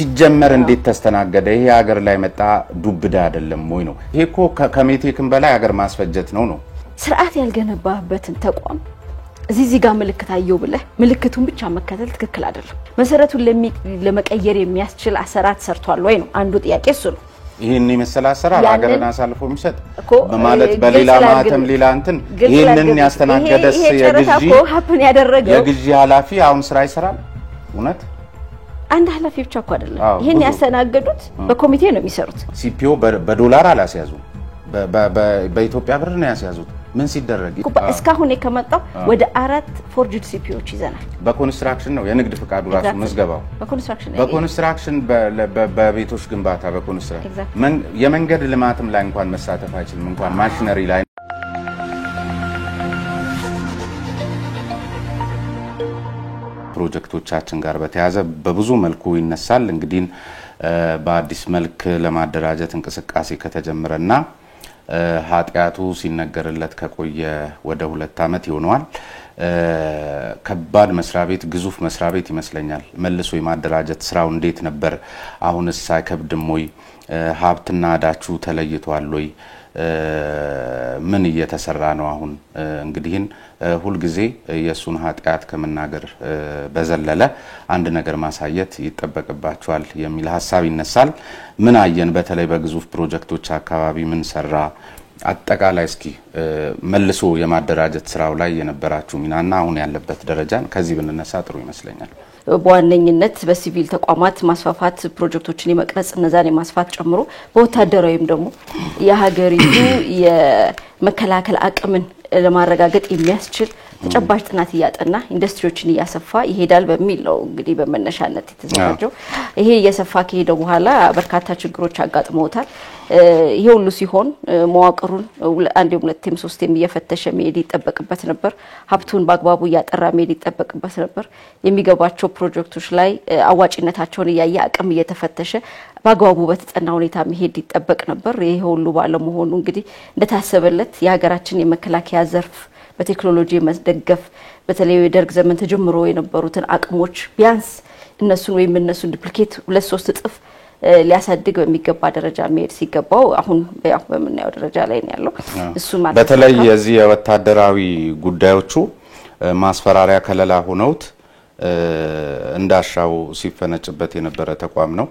ሲጀመር እንዴት ተስተናገደ ይሄ ሀገር ላይ መጣ ዱብዳ አይደለም ወይ ነው ይሄ እኮ ከሜቴክም በላይ ሀገር ማስፈጀት ነው ስርዓት ያልገነባበትን ተቋም እዚህ ጋር ምልክት አየው ብለህ ምልክቱን ብቻ መከተል ትክክል አይደለም መሰረቱን ለመቀየር የሚያስችል አሰራር ሰርቷል ወይ ነው አንዱ ጥያቄ እሱ ነው ይሄን የመሰለ አሰራር ሀገርን አሳልፎ የሚሰጥ በማለት በሌላ ማተም ሌላ እንትን ይሄንን ያስተናገደስ የግዢ ኃላፊ አሁን ስራ ይሰራል እውነት አንድ ኃላፊ ብቻ እኮ አይደለም ይሄን ያስተናገዱት በኮሚቴ ነው የሚሰሩት ሲፒኦ በዶላር አላስያዙ በኢትዮጵያ ብር ነው ያስያዙት ምን ሲደረግ እስካሁን የከመጣው ወደ 4 ፎርጅድ ሲፒኦች ይዘናል በኮንስትራክሽን ነው የንግድ ፍቃዱ ራሱ መዝገባው በኮንስትራክሽን በቤቶች ግንባታ በኮንስትራክሽን የመንገድ ልማትም ላይ እንኳን መሳተፍ አይችልም እንኳን ማሽነሪ ላይ ፕሮጀክቶቻችን ጋር በተያያዘ በብዙ መልኩ ይነሳል እንግዲህ በአዲስ መልክ ለማደራጀት እንቅስቃሴ ከተጀመረና ኃጢያቱ ሲነገርለት ከቆየ ወደ 2 አመት ይሆነዋል ከባድ መስሪያ ቤት ግዙፍ መስሪያ ቤት ይመስለኛል መልሶ የማደራጀት ስራው እንዴት ነበር አሁንስ ሳይከብድም ወይ ሀብትና አዳቹ ተለይቷል ወይ ምን እየተሰራ ነው አሁን እንግዲህን ሁሉ ጊዜ የሱን ኃጢያት ከመናገር በዘለለ አንድ ነገር ማሳየት ይተበቀባቸዋል የሚል ሐሳብ ይነሳል ምን አየን በተለይ በግዙፍ ፕሮጀክቶች አካባቢ ምን ሰራ አጠቃላይ እስኪ መልሶ የማደራጀት ስራው ላይ የነበራችሁ ሚናና አሁን ያለበት ደረጃን ከዚህ ብንነሳ ጥሩ ይመስለኛል በዋነኝነት በሲቪል ተቋማት ማስፋፋት ፕሮጀክቶችን የመቅረጽ እነዛን የማስፋት ጨምሮ በወታደራዊም ደግሞ የሀገሪቱ የመከላከል አቅምን ለማረጋገጥ የሚያስችል ተጨባጭ ጥናት ያጠና ኢንዱስትሪዎችን ያሰፋ ይሄዳል በሚል ነው እንግዲህ በመነሻነት የተዘጋጀው ይሄ የሰፋ ከሄደ በኋላ በርካታ ችግሮች አጋጥመውታል ይሄ ሁሉ ሲሆን መዋቅሩን አንዴም ሁለቴም ሶስቴም እየፈተሸ መሄድ ይተበቅበት ነበር ሀብቱን በአግባቡ ያጠራ መሄድ ይተበቅበት ነበር የሚገባቸው ፕሮጀክቶች ላይ አዋጭነታቸውን ያያ አቅም እየተፈተሸ በአግባቡ በተጠና ሁኔታ መሄድ ይተበቅ ነበር ይሄ ሁሉ ባለመሆኑ እንግዲህ እንደታሰበለት የሀገራችን የመከላከያ ዘርፍ በቴክኖሎጂ መስደገፍ በተለይ የደርግ ዘመን ተጀምሮ የነበሩትን አቅሞች ቢያንስ እነሱን ወይም እነሱን ዱፕሊኬት 2-3 እጥፍ ሊያሳድግ በሚገባ ደረጃ መሄድ ሲገባው አሁን ያው በመናየው ደረጃ ላይ ነው ያለው እሱ ማለት በተለይ የዚህ ወታደራዊ ጉዳዮቹ ማስፈራሪያ ከለላ ሆነውት እንዳሻው ሲፈነጭበት የነበረ ተቋም ነው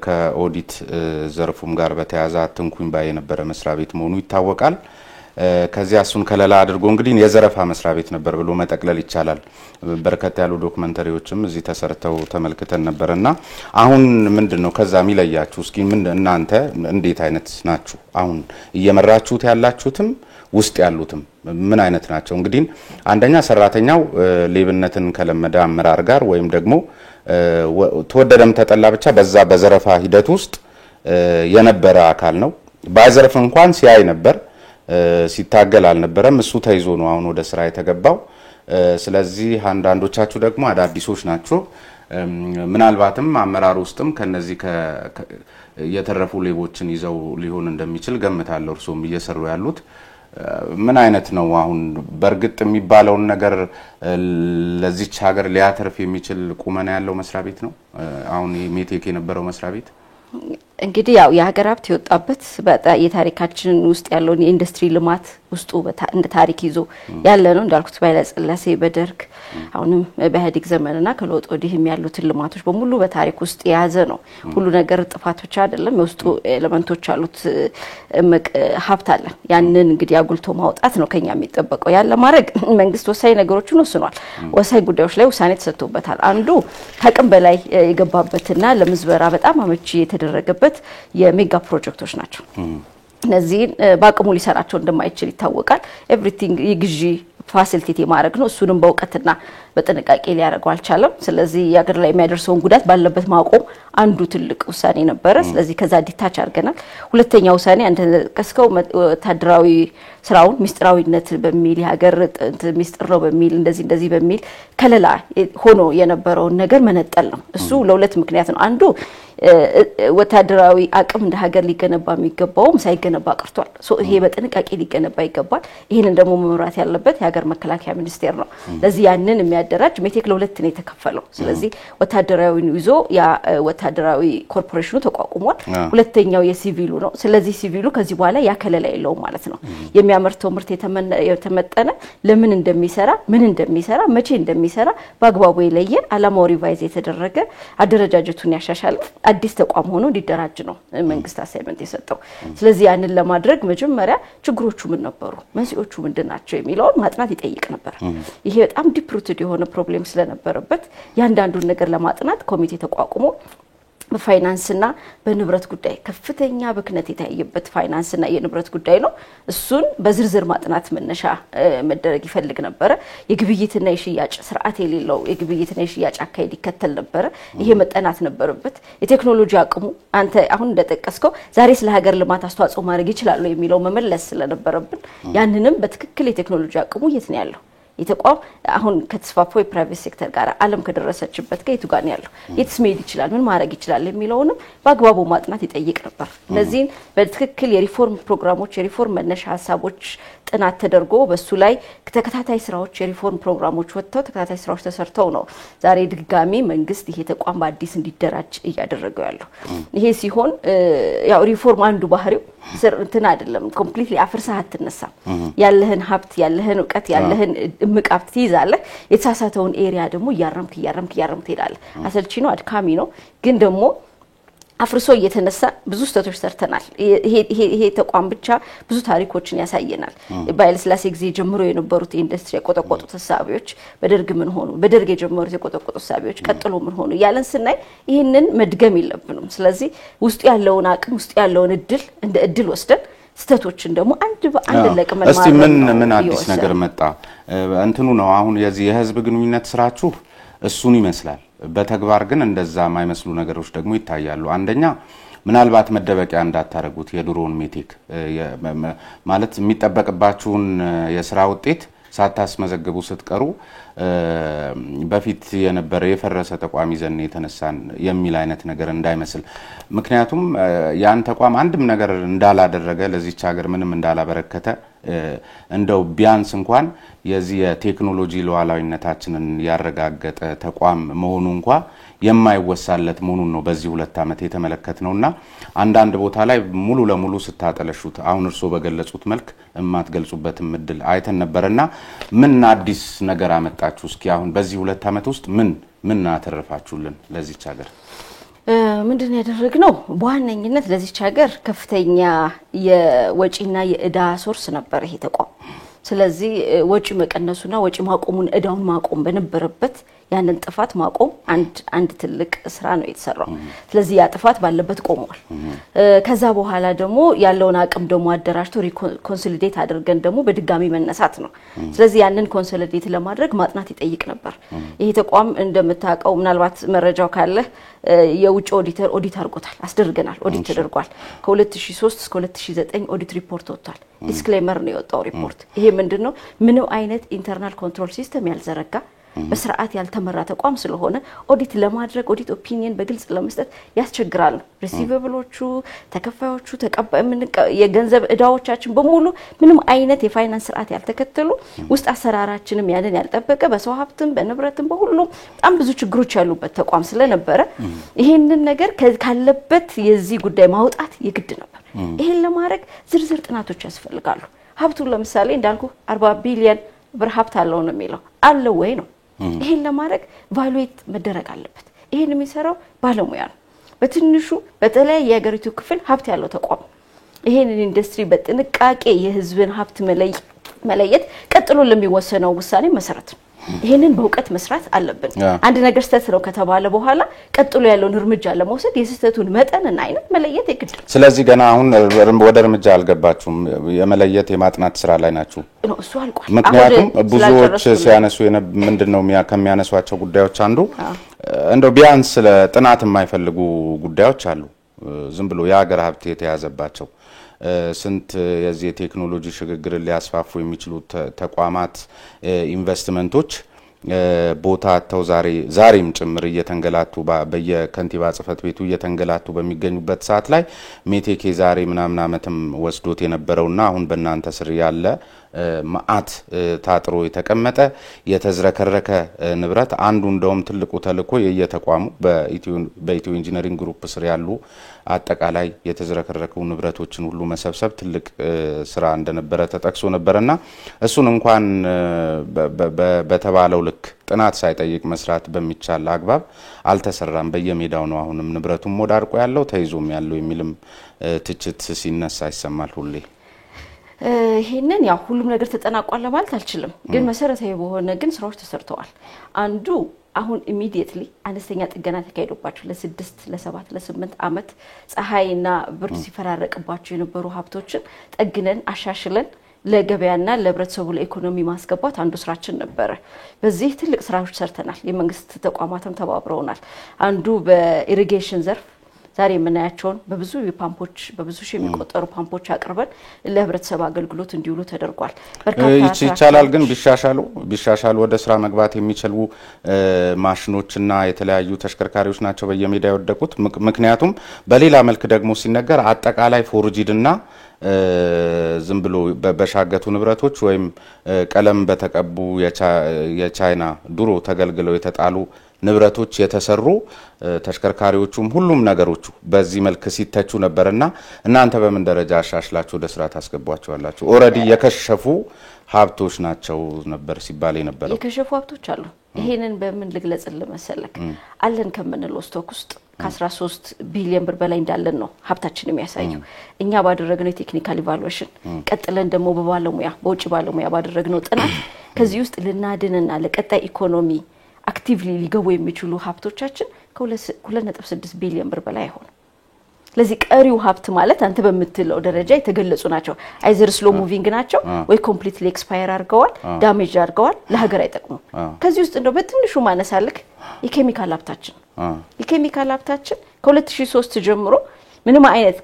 ከኦዲት ዘርፉም ጋር በተያያዘ አትንኩኝ ባይ የነበረ መስሪያ ቤት መሆኑ ይታወቃል ከዚያ እሱን ከለላ አድርጎ እንግዲህ የዘረፋ መስሪያ ቤት ነበር ብሎ መጠቅለል ይቻላል በርከት ያሉ ዶክመንተሪዎችም እዚህ ተሰርተው ተመልክተን ነበርና አሁን ምንድነው ከዛ ሚለያችሁ እስኪ ምን እናንተ እንዴት አይነት ናችሁ አሁን እየመራችሁት ያላችሁትም ውስጥ ያሉትም ምን አይነት ናቸው እንግዲህ አንደኛ ሰራተኛው ሌብነትን ከለመደ አመራር ጋር ወይም ደግሞ ተወደደም ተጠላ ብቻ በዛ በዘረፋ ሂደት ውስጥ የነበረ አካል ነው ባይዘርፍ እንኳን ሲያይ ነበር ሲታገል አልነበረም እሱ ተይዞ ነው አሁን ወደ ስራ የተገባው ስለዚህ አንዳንዶቻችሁ ደግሞ አዳዲሶች ናቸው ምናልባትም አመራር ውስጥም ከነዚህ የተረፉ ሌቦችን ይዘው ሊሆን እንደሚችል ገምታለሁ እርሶም እየሰሩ ያሉት ምን አይነት ነው አሁን በርግጥ የሚባለው ነገር ለዚች ሀገር ሊያተርፍ የሚችል ቁመና ያለው መስሪያ ቤት ነው አሁን ሜቴክ የነበረው መስሪያ ቤት እንግዲህ ያው የሀገር ሀብት የወጣበት የታሪካችን ውስጥ ያለውን የኢንዱስትሪ ልማት ውስጡ እንደ ታሪክ ይዞ ያለ ነው እንዳልኩት ባይለጽላሴ በደርግ አሁንም በኢህአዴግ ዘመንና ከለውጥ ወዲህም ያሉት ልማቶች በሙሉ በታሪክ ውስጥ የያዘ ነው ሁሉ ነገር ጥፋት ብቻ አይደለም የውስጡ ኤሌመንቶች አሉት ሀብት አለ ያንን እንግዲህ አጉልቶ ማውጣት ነው ከኛ የሚጠበቀው ያለ ማድረግ መንግስት ወሳኝ ነገሮችን ወስኗል ወሳኝ ጉዳዮች ላይ ውሳኔ ተሰጥቶበታል አንዱ ታቅም በላይ የገባበትና ለምዝበራ በጣም አመቺ የተደረገበት የሜጋ ፕሮጀክቶች ናቸው እነዚህ ባቅሙ ሊሰራቸው እንደማይችል ይታወቃል ኤቭሪቲንግ ይግዢ ፋሲሊቲ ማድረግ ነው እሱንም በእውቀትና በጥንቃቄ ሊያደርገው አልቻለም ስለዚህ ያገር ላይ የሚያደርሰውን ጉዳት ባለበት ማቆም አንዱ ትልቅ ውሳኔ ነበር ስለዚህ ከዛ ዲታች አድርገናል ሁለተኛው ውሳኔ አንተ ከስከው ወታደራዊ ስራውን ሚስጥራዊነት በሚል የሀገር ሚስጥር ነው በሚል እንደዚህ በሚል ከለላ ሆኖ የነበረውን ነገር መነጠል ነው። እሱ ለሁለት ምክንያት ነው። አንዱ ወታደራዊ አቅም እንደ ሀገር ሊገነባ የሚገባው ሳይገነባ ቀርቷል። ይሄ በጥንቃቄ ሊገነባ ይገባል። ይሄንን ደግሞ መምራት ያለበት የሀገር መከላከያ ሚኒስቴር ነው። ለዚህ ያንን የሚያደራጅ ሜቴክ ለሁለት ነው የተከፈለው። ስለዚህ ወታደራዊን ይዞ ያ ወታደራዊ ኮርፖሬሽኑ ተቋቁሟል። ሁለተኛው የሲቪሉ ነው። ስለዚህ ሲቪሉ ከዚህ በኋላ ያከለላ የለውም ማለት ነው። የሚያመርተው ምርት የተመጠነ ለምን እንደሚሰራ ምን እንደሚሰራ መቼ እንደሚሰራ በአግባቡ የለየ አላማው ሪቫይዝ የተደረገ አደረጃጀቱን ያሻሻለ አዲስ ተቋም ሆኖ እንዲደራጅ ነው መንግስት አሳይመንት የሰጠው። ስለዚህ ያንን ለማድረግ መጀመሪያ ችግሮቹ ምን ነበሩ መንስኤዎቹ ምንድናቸው የሚለውን ማጥናት ይጠይቅ ነበር። ይሄ በጣም ዲፕ ሩትድ የሆነ ፕሮብሌም ስለነበረበት ያንዳንዱን ነገር ለማጥናት ኮሚቴ ተቋቁሞ በፋይናንስና በንብረት ጉዳይ ከፍተኛ ብክነት የታየበት ፋይናንስና የንብረት ጉዳይ ነው። እሱን በዝርዝር ማጥናት መነሻ መደረግ ይፈልግ ነበር። የግብይትና የሽያጭ ስርዓት የሌለው የግብይትና የሽያጭ አካሄድ ይከተል ነበር። ይሄ መጠናት ነበረበት። የቴክኖሎጂ አቅሙ አንተ አሁን እንደተጠቀስከው ዛሬ ስለ ሀገር ልማት አስተዋጽኦ ማድረግ ይችላል የሚለው መመለስ ስለነበረብን ያንንም በትክክል የቴክኖሎጂ አቅሙ የት ነው ያለው የተቋም አሁን ከተስፋፋው የፕራይቬት ሴክተር ጋር ዓለም ከደረሰችበት ጋር የቱ ጋር ነው ያለው የትስ መሄድ ይችላል ምን ማድረግ ይችላል የሚለውንም በአግባቡ ማጥናት ይጠይቅ ነበር። ለዚህ በትክክል የሪፎርም ፕሮግራሞች የሪፎርም መነሻ ሀሳቦች ጥናት ተደርጎ በሱ ላይ ተከታታይ ስራዎች የሪፎርም ፕሮግራሞች ወጥተው ተከታታይ ስራዎች ተሰርተው ነው ዛሬ ድጋሚ መንግስት ይሄ ተቋም በአዲስ እንዲደራጅ እያደረገው ያለው። ይሄ ሲሆን ያው ሪፎርም አንዱ ባህሪው እንትን አይደለም ኮምፕሊትሊ አፍርሰህ አትነሳም። ያለህን ሀብት ያለህን ዕውቀት ያለህን እምቅ ሀብት ይዛለህ። የተሳሳተውን ኤሪያ ደግሞ እያረምክ ትሄዳለህ። አሰልቺ ነው አድካሚ ነው ግን ደግሞ አፍርሶ እየተነሳ ብዙ ስህተቶች ሰርተናል። ይሄ ተቋም ብቻ ብዙ ታሪኮችን ያሳየናል። በኃይለሥላሴ ጊዜ ጀምሮ የነበሩት ኢንዱስትሪ የቆጠቆጡት ሐሳቦች በደርግ ምን ሆኑ በደርግ የጀመሩት የቆጠቆጡት ሐሳቦች ቀጥሎ ምን ሆኑ ያለን ስናይ ይሄንን መድገም የለብንም። ስለዚህ ውስጥ ያለውን አቅም ውስጥ ያለውን እድል እንደ እድል ወስደን ስተቶችን ደግሞ አንድ በአንድ ለቅመን ማለት እስቲ ምን አዲስ ነገር መጣ እንትኑ ነው አሁን የዚህ የህዝብ ግንኙነት ስራችሁ እሱን ይመስላል። በተግባር ግን እንደዛ ማይመስሉ ነገሮች ደግሞ ይታያሉ። አንደኛ ምናልባት መደበቂያ እንዳታረጉት የድሮን ሜቴክ ማለት የሚጠበቅባችሁን የሥራ ውጤት ሳታስመዘግቡ ስትቀሩ በፊት የነበረ የፈረሰ ተቋም ይዘን የተነሳን የሚል አይነት ነገር እንዳይመስል። ምክንያቱም ያን ተቋም አንድም ነገር እንዳላደረገ ለዚህች ሀገር ምንም እንዳላበረከተ እንደው ቢያንስ እንኳን የዚህ የቴክኖሎጂ ሉዓላዊነታችንን ያረጋገጠ ተቋም መሆኑ እንኳን የማይወሳለት መሆኑን ነው በዚህ 2 አመት የተመለከትነውና አንዳንድ ቦታ ላይ ሙሉ ለሙሉ ስታጠለሹት አሁን እርሶ በገለጹት መልክ የማትገልጹበትም እድል አይተን ነበርና ምን አዲስ ነገር አመጣችሁ? እስኪ አሁን በዚህ 2 አመት ውስጥ ምን አተረፋችሁልን ለዚህች ሀገር? ምንድን ያደረግነው በዋነኝነት ለዚህች ሀገር ከፍተኛ የወጪና የእዳ ሶርስ ነበር ይሄ ተቋም። ስለዚህ ወጪ መቀነሱና ወጪ ማቆሙን እዳውን ማቆም በነበረበት ያንን ጥፋት ማቆም አንድ ትልቅ ስራ ነው የተሰራው። ስለዚህ ያ ጥፋት ባለበት ቆሟል። ከዛ በኋላ ደግሞ ያለውን አቅም ደግሞ አደራጅቶ ኮንሶሊዴት አድርገን ደግሞ በድጋሚ መነሳት ነው። ስለዚህ ያንን ኮንሶሊዴት ለማድረግ ማጥናት ይጠይቅ ነበር። ይሄ ተቋም እንደምታውቀው ምናልባት መረጃው ካለ የውጭ ኦዲተር ኦዲት አድርጎታል አስደርገናል ኦዲት ተደርጓል። ከ2003 እስከ 2009 ኦዲት ሪፖርት ወጥቷል። ዲስክሌመር ነው የወጣው ሪፖርት። ይሄ ምንድነው ምንም አይነት ኢንተርናል ኮንትሮል ሲስተም ያልዘረጋ በስርዓት ያልተመራ ተቋም ስለሆነ ኦዲት ለማድረግ ኦዲት ኦፒኒየን በግልጽ ለመስጠት ያስቸግራል። ሪሲቨብሎቹ ተከፋዮቹ የገንዘብ እዳዎቻችን በሙሉ ምንም አይነት የፋይናንስ ስርዓት ያልተከተሉ ውስጥ አሰራራችንም ያንን ያልጠበቀ በሰው ሀብትም በንብረትም በሁሉም በጣም ብዙ ችግሮች ያሉበት ተቋም ስለነበረ ይሄንን ነገር ካለበት የዚህ ጉዳይ ማውጣት ይግድ ነበር። ይሄን ለማድረግ ዝርዝር ጥናቶች ያስፈልጋሉ። ሀብቱን ለምሳሌ እንዳልኩ 40 ቢሊዮን ብር ሀብት አለው ነው የሚለው አለ ወይ ነው። ይሄን ለማድረግ ቫሉዌት መደረግ አለበት። ይሄን የሚሰራው ባለሙያ ነው። በትንሹ በተለይ የሀገሪቱ ክፍል ሀብት ያለው ተቋም ይሄን ኢንዱስትሪ በጥንቃቄ የህዝብን ሀብት መለየት ቀጥሎ ለሚወሰነው ውሳኔ መሰረት ነው። ይሄንን በእውቀት መስራት አለብን። አንድ ነገር ስህተት ነው ከተባለ በኋላ ቀጥሎ ያለውን እርምጃ ለመውሰድ የስህተቱን መጠንና አይነት መለየት ይግድ። ስለዚህ ገና አሁን ወደ እርምጃ አልገባችሁም የመለየት የማጥናት ስራ ላይ ናችሁ? እሱ አልቋል። ምክንያቱም ብዙዎች ሲያነሱ ምንድነው ከሚያነሷቸው ጉዳዮች አንዱ እንደው ቢያንስ ለጥናት የማይፈልጉ ጉዳዮች አሉ። ዝም ብሎ የሀገር ሀብት የተያዘባቸው ስንት የዚህ ቴክኖሎጂ ሽግግር ሊያስፋፉ የሚችሉ ተቋማት ኢንቨስትመንቶች ቦታ አጥተው ዛሬም ጭምር እየተንገላቱ በየከንቲባ ጽፈት ቤቱ እየተንገላቱ በሚገኙበት ሰዓት ላይ ሜቴክ ዛሬ ምናምን አመትም ወስዶት የነበረውና አሁን በእናንተ ስር ያለ ማአት ታጥሮ የተቀመጠ የተዝረከረከ ንብረት አንዱ እንደውም ትልቁ ተልኮ የየተቋሙ በኢትዮ ኢንጂነሪንግ ግሩፕ ስር ያሉ አጠቃላይ የተዝረከረኩ ንብረቶችን ሁሉ መሰብሰብ ትልቅ ስራ እንደነበረ ተጠቅሶ ነበርና እሱን እንኳን በተባለው ልክ ጥናት ሳይጠይቅ መስራት በሚቻል አግባብ አልተሰራም። በየሜዳው ነው አሁንም ንብረቱም ወዳርቆ ያለው ተይዞም ያለው የሚልም ትችት ሲነሳ ይሰማል ሁሌ። ይሄንን ያው ሁሉም ነገር ተጠናቋል ማለት አልችልም፣ ግን መሰረታዊ በሆነ ግን ስራዎች ተሰርተዋል። አንዱ አሁን ኢሚዲየትሊ አነስተኛ ጥገና ተካሂዶባቸው ለ6 ለ7 ለ8 አመት ፀሐይና ብርድ ሲፈራረቅባቸው የነበሩ ሀብቶችን ጠግነን አሻሽለን ለገበያና ለህብረተሰቡ ለኢኮኖሚ ማስገባት አንዱ ስራችን ነበር። በዚህ ትልቅ ስራዎች ሰርተናል። የመንግስት ተቋማትም ተባብረውናል። አንዱ በኢሪጌሽን ዘርፍ ዛሬ የምናያቸውን በብዙ ፓምፖች በብዙ ሺህ የሚቆጠሩ ፓምፖች አቅርበን ለህብረተሰብ አገልግሎት እንዲውሉ ተደርጓል። ይቻላል ግን ቢሻሻሉ ወደ ስራ መግባት የሚችሉ ማሽኖችና የተለያዩ ተሽከርካሪዎች ናቸው በየሜዳው የወደቁት። ምክንያቱም በሌላ መልክ ደግሞ ሲነገር አጠቃላይ ፎርጂድና ዝም ብሎ በሻገቱ ንብረቶች ወይም ቀለም በተቀቡ የቻይና ድሮ ተገልግለው የተጣሉ ንብረቶች የተሰሩ ተሽከርካሪዎቹም ሁሉም ነገሮቹ በዚህ መልክ ሲተቹ ነበርና እናንተ በምን ደረጃ አሻሽላችሁ ወደ ስራ ታስገቧቸዋላችሁ? ኦሬዲ የከሸፉ ሀብቶች ናቸው ነበር ሲባል የነበረው። የከሸፉ ሀብቶች አሉ። ይሄንን በምን ልግለጽልህ መሰለክ? አለን ከምንለው ስቶክ ውስጥ ከ13 ቢሊዮን ብር በላይ እንዳለን ነው ሀብታችን የሚያሳየው። እኛ ባደረግነው የቴክኒካል ኢቫሉዌሽን ቀጥለን ደግሞ በውጭ ባለሙያ ባደረግነው ጥናት ከዚህ ውስጥ ልናድንና ለቀጣይ ኢኮኖሚ አክቲቭሊ ሊገቡ የሚችሉ ሀብቶቻችን ከ2.6 ቢሊዮን ብር በላይ አይሆን። ስለዚህ ቀሪው ሀብት ማለት አንተ በመትለው ደረጃ የተገለጹ ናቸው። አይዘር ስሎ ሙቪንግ ናቸው ወይ ኮምፕሊትሊ ኤክስፓየር አድርገዋል፣ ዳሜጅ አድርገዋል፣ ለሀገር አይጠቅሙ። ከዚህ ውስጥ እንደው በትንሹ ማነሳልክ የኬሚካል ሀብታችን ከ2003 ጀምሮ ምንም አይነት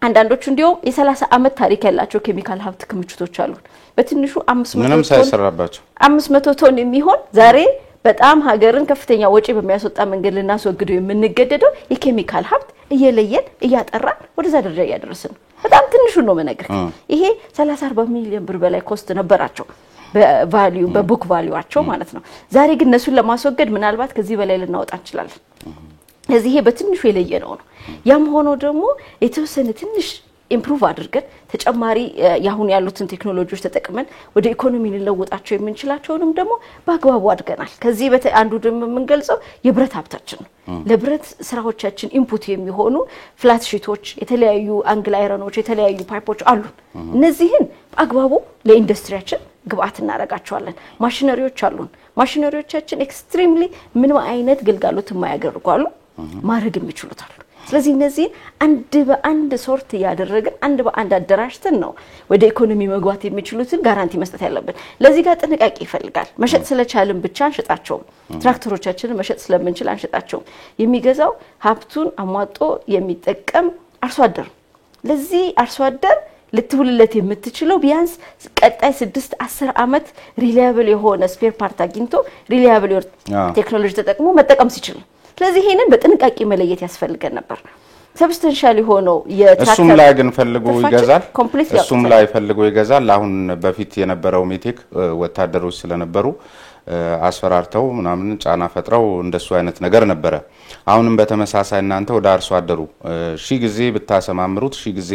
አንዳንዶቹ እንዲያው የ30 አመት ታሪክ ያላቸው ኬሚካል ሀብት ክምችቶች አሉ። በትንሹ 500 ቶን የሚሆን ዛሬ በጣም ሀገርን ከፍተኛ ወጪ በሚያስወጣ መንገድ ልናስወግደው የምንገደደው የኬሚካል ሀብት እየለየን እያጠራን ወደዛ ደረጃ እያደረስን በጣም ትንሹ ነው መነግር። ይሄ 30-40 ሚሊዮን ብር በላይ ኮስት ነበራቸው በቫልዩ በቡክ ቫልዩአቸው ማለት ነው። ዛሬ ግን እነሱን ለማስወገድ ምናልባት ከዚህ በላይ ልናወጣ እንችላለን። ስለዚህ ይሄ በትንሹ የለየነው ነው። ያም ሆኖ ደግሞ የተወሰነ ትንሽ ኢምፕሩቭ አድርገን ተጨማሪ ያሁን ያሉትን ቴክኖሎጂዎች ተጠቅመን ወደ ኢኮኖሚ ልንለውጣቸው የምንችላቸውንም ደግሞ በአግባቡ አድርገናል። ከዚህ አንዱ ደግሞ የምንገልጸው የብረት ሀብታችን ነው። ለብረት ስራዎቻችን ኢንፑት የሚሆኑ ፍላት ሺቶች፣ የተለያዩ አንግል አይረኖች፣ የተለያዩ ፓይፖች አሉ። እነዚህን በአግባቡ ለኢንዱስትሪያችን ግብአት እናረጋቸዋለን። ማሽነሪዎች አሉን። ማሽነሪዎቻችን ኤክስትሪምሊ ምንም አይነት ግልጋሎት የማያደርጉ አሉ፣ ማድረግ የሚችሉት አሉ። ስለዚህ እነዚህ አንድ በአንድ ሶርት ያደረግን አንድ በአንድ አደራጅተን ነው ወደ ኢኮኖሚ መግባት የሚችሉትን ጋራንቲ መስጠት ያለብን። ለዚህ ጋር ጥንቃቄ ይፈልጋል። መሸጥ ስለቻልን ብቻ አንሸጣቸውም። ትራክተሮቻችንን መሸጥ ስለምንችል አንሸጣቸውም። የሚገዛው ሀብቱን አሟጦ የሚጠቀም አርሶ አደር። ለዚህ አርሶ አደር ልትውልለት የምትችለው ቢያንስ ቀጣይ 6-10 አመት ሪላያብል የሆነ ስፔር ፓርት አግኝቶ ሪላያብል ቴክኖሎጂ ተጠቅሞ መጠቀም ሲችል፣ ስለዚህ ይሄንን በጥንቃቄ መለየት ያስፈልገን ነበር። ሰብስታንሻል ሆነው እሱም ላይ ግን ፈልጎ ይገዛል። እሱም ላይ ፈልጎ ይገዛል። አሁን በፊት የነበረው ሜቴክ ወታደሮች ስለነበሩ አስፈራርተው ምናምን ጫና ፈጥረው እንደሱ አይነት ነገር ነበረ። አሁንም በተመሳሳይ እናንተ ወደ አርሶ አደሩ ሺ ጊዜ ብታሰማምሩት ሺ ጊዜ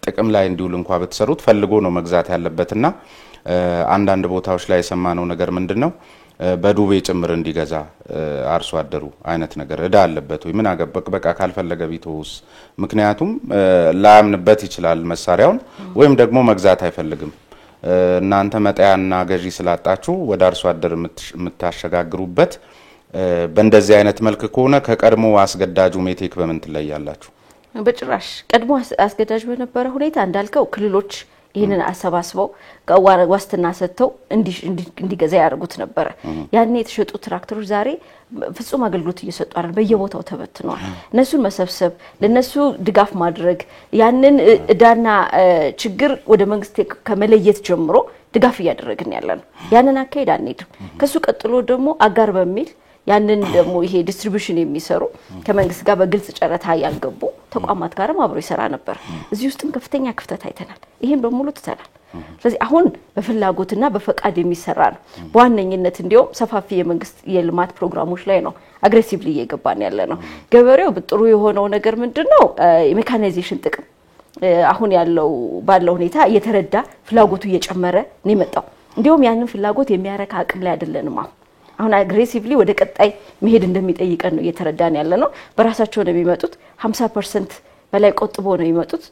ጥቅም ላይ እንዲውል እንኳን ብትሰሩት ፈልጎ ነው መግዛት ያለበትና አንዳንድ ቦታዎች ላይ የሰማነው ነገር ምንድነው በዱቤ ጭምር እንዲገዛ አርሶ አደሩ አይነት ነገር እዳ አለበት ወይ ምን አገበቅ በቃ ካልፈለገ ቢቶስ ምክንያቱም ላያምንበት ይችላል መሳሪያውን ወይም ደግሞ መግዛት አይፈልግም። እናንተ መጣያና ገዢ ስላጣችሁ ወደ አርሶ አደር የምታሸጋግሩበት በእንደዚህ አይነት መልክ ከሆነ ከቀድሞ አስገዳጁ ሜቴክ በምን ትለያላችሁ? በጭራሽ ቀድሞ አስገዳጅ በነበረ ሁኔታ እንዳልከው ክልሎች ይሄንን አሰባስበው ዋስትና ሰጥተው እንዲገዛ ያደርጉት ነበር ያኔ የተሸጡ ትራክተሮች ዛሬ ፍጹም አገልግሎት እየሰጡ አይደል በየቦታው ተበትነዋል እነሱን መሰብሰብ ለነሱ ድጋፍ ማድረግ ያንን እዳና ችግር ወደ መንግስት ከመለየት ጀምሮ ድጋፍ ያደረግን ያለን ያንን አካሄድ አንሄድም ከሱ ቀጥሎ ደግሞ አጋር በሚል ያንን ደግሞ ይሄ ዲስትሪቢዩሽን የሚሰሩ ከመንግስት ጋር በግልጽ ጨረታ ያልገቡ ተቋማት ጋርም አብሮ ይሰራ ነበር እዚህ ውስጥም ከፍተኛ ክፍተት አይተናል ይሄን በሙሉ ተሰራል ስለዚህ አሁን በፍላጎትና በፈቃድ የሚሰራ ነው በዋነኝነት እንዲያውም ሰፋፊ የመንግስት የልማት ፕሮግራሞች ላይ ነው አግሬሲቭሊ እየገባን ያለ ነው ገበሬው በጥሩ የሆነው ነገር ምንድነው የሜካናይዜሽን ጥቅም አሁን ያለው ባለው ሁኔታ እየተረዳ ፍላጎቱ እየጨመረ ነው የመጣው እንዲያውም ያንን ፍላጎት የሚያረካ አቅም ላይ አይደለንም አሁን አግሬሲቭሊ ወደ ቀጣይ መሄድ እንደሚጠይቀን ነው እየተረዳን ያለ ነው በራሳቸው ነው የሚመጡት 50% በላይ ቆጥቦ ነው የሚመጡት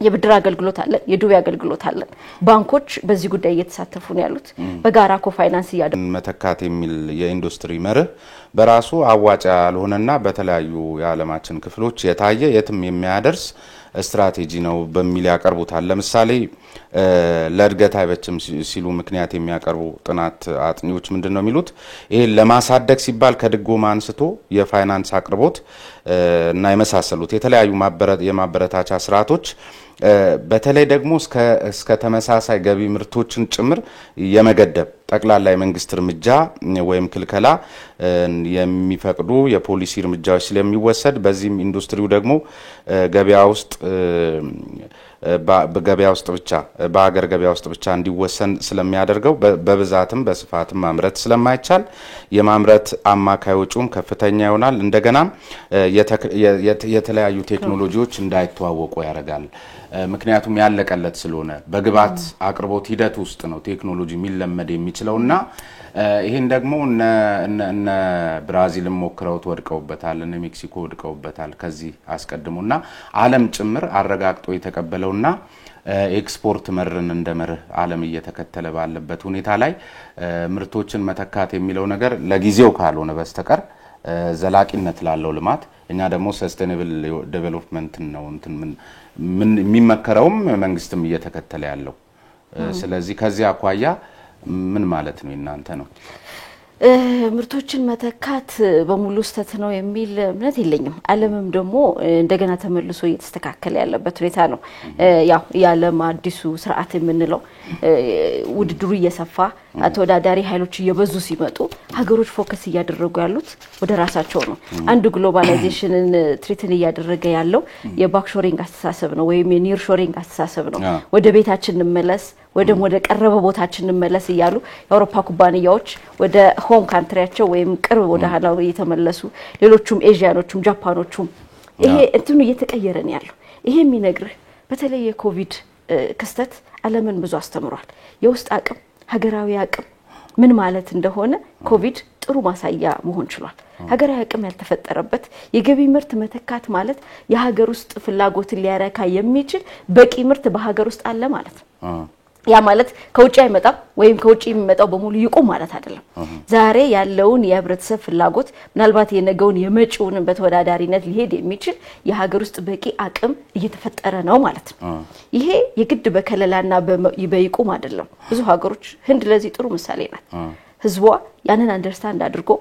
የብድር አገልግሎት አለ የዱቤ አገልግሎት አለ ባንኮች በዚህ ጉዳይ እየተሳተፉ ነው ያሉት በጋራ ኮፋይናንስ ያደረጉ መተካት የሚል የኢንዱስትሪ መርህ በራሱ አዋጭ ያልሆነና በተለያዩ የዓለማችን ክፍሎች የታየ የትም የሚያደርስ ስትራቴጂ ነው በሚል ያቀርቡታል ለምሳሌ ለእድገት አይበችም ሲሉ ምክንያት የሚያቀርቡ ጥናት አጥኚዎች ምንድነው የሚሉት ይሄ ለማሳደግ ሲባል ከድጎማ አንስቶ የፋይናንስ አቅርቦት እና የመሳሰሉት የተለያዩ የማበረታቻ ስርዓቶች በተለይ ደግሞ እስከ ተመሳሳይ ገቢ ምርቶችን ጭምር የመገደብ ጠቅላላ የመንግስት እርምጃ ወይም ክልከላ የሚፈቅዱ የፖሊሲ እርምጃዎች ስለሚወሰድ በዚህም ኢንዱስትሪው ደግሞ በገበያ ውስጥ ብቻ በአገር ገበያ ውስጥ ብቻ እንዲወሰን ስለሚያደርገው በብዛትም በስፋትም ማምረት ስለማይቻል የማምረት አማካይ ወጪውም ከፍተኛ ይሆናል እንደገና የተለያዩ ቴክኖሎጂዎች እንዳይተዋወቁ ያደርጋል ምክንያቱም ያለቀለት ስለሆነ በግባት አቅርቦት ሂደት ውስጥ ነው ቴክኖሎጂ የሚለመድ የሚችለውና ይሄን ደግሞ እነ ብራዚል ሞክረው ወድቀውበታል እነ ሜክሲኮ ወድቀውበታል ከዚህ አስቀድሞና ዓለም ጭምር አረጋግጦ የተቀበለውና ኤክስፖርት መርን እንደመርህ ዓለም እየተከተለ ባለበት ሁኔታ ላይ ምርቶችን መተካት የሚለው ነገር ለጊዜው ካልሆነ በስተቀር ዘላቂነት ላለው ልማት እኛ ደግሞ ሰስቴኔብል ዴቨሎፕመንት ነው ምን የሚመከረውም መንግስትም እየተከተለ ያለው ስለዚህ ከዚህ አኳያ ምን ማለት ነው እናንተ ነው ምርቶችን መተካት በሙሉ ስተት ነው የሚል እምነት የለኝም ዓለምም ደግሞ እንደገና ተመልሶ እየተስተካከለ ያለበት ሁኔታ ነው ያው የዓለም አዲሱ ስርዓት የምንለው ውድድሩ እየሰፋ ተወዳዳሪ ኃይሎች እየበዙ ሲመጡ ሀገሮች ፎከስ እያደረጉ ያሉት ወደ ራሳቸው ነው አንዱ ግሎባላይዜሽንን ትሪትን እያደረገ ያለው የባክሾሪንግ አስተሳሰብ ነው ወይም የኒር ሾሪንግ አስተሳሰብ ነው ወደ ቤታችን እንመለስ ወደ ቀረበ ቦታችን እንመለስ ይያሉ የአውሮፓ ኩባንያዎች ወደ ሆም ካንትሪያቸው ወይም ቅርብ ወደ ሀላው እየተመለሱ ሌሎችም ኤዥያኖችም ጃፓኖችም ይሄ እንትኑ እየተቀየረ ነው ያለው ይሄ የሚነግርህ በተለይ የኮቪድ ክስተት ዓለምን ብዙ አስተምሯል የውስጥ አቅም ሀገራዊ አቅም ምን ማለት እንደሆነ ኮቪድ ጥሩ ማሳያ መሆን ችሏል ሀገራዊ አቅም ያልተፈጠረበት የገቢ ምርት መተካት ማለት የሀገር ውስጥ ፍላጎትን ሊያረካ የሚችል በቂ ምርት በሀገር ውስጥ አለ ማለት ነው ያ ማለት ከውጪ አይመጣም ወይም ከውጪ የሚመጣው በሙሉ ይቆም ማለት አይደለም ዛሬ ያለውን የህብረተሰብ ፍላጎት ምናልባት የነገውን የመጪውን በተወዳዳሪነት ሊሄድ የሚችል የሀገር ውስጥ በቂ አቅም እየተፈጠረ ነው ማለት ነው ይሄ የግድ በከለላና በይቆም አይደለም ብዙ ሀገሮች ህንድ ለዚህ ጥሩ ምሳሌ ናት ህዝቧ ያንን አንደርስታንድ አድርጎ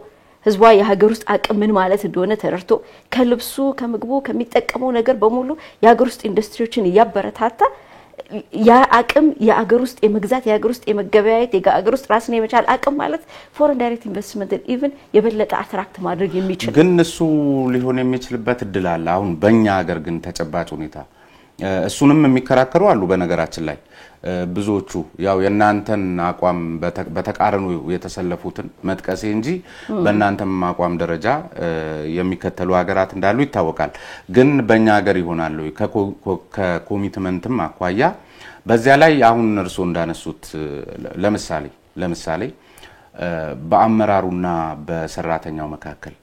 ህዝቧ የሀገር ውስጥ አቅም ምን ማለት እንደሆነ ተረድቶ ከልብሱ ከምግቡ ከሚጠቀመው ነገር በሙሉ የሀገር ውስጥ ኢንዱስትሪዎችን ያበረታታ ያ አቅም የሀገር ውስጥ የመግዛት የሀገር ውስጥ የመገበያየት የሀገር ውስጥ ራስን የመቻል አቅም ማለት ፎሬን ዳይሬክት ኢንቨስትመንት ኢቭን የበለጠ አትራክት ማድረግ የሚችል ግን እሱ ሊሆን የሚችልበት እድል አለ አሁን በእኛ ሀገር ግን ተጨባጭ ሁኔታ እሱንም የሚከራከሩ አሉ በነገራችን ላይ ብዙዎቹ ያው የናንተን አቋም በተቃረኑ የተሰለፉትን መጥቀሴ እንጂ በእናንተም አቋም ደረጃ የሚከተሉ ሀገራት እንዳሉ ይታወቃል ግን በእኛ ሀገር ይሆናል ከኮሚትመንትም አኳያ በዚያ ላይ አሁን እርሶ እንዳነሱት ለምሳሌ በአመራሩና በሰራተኛው መካከል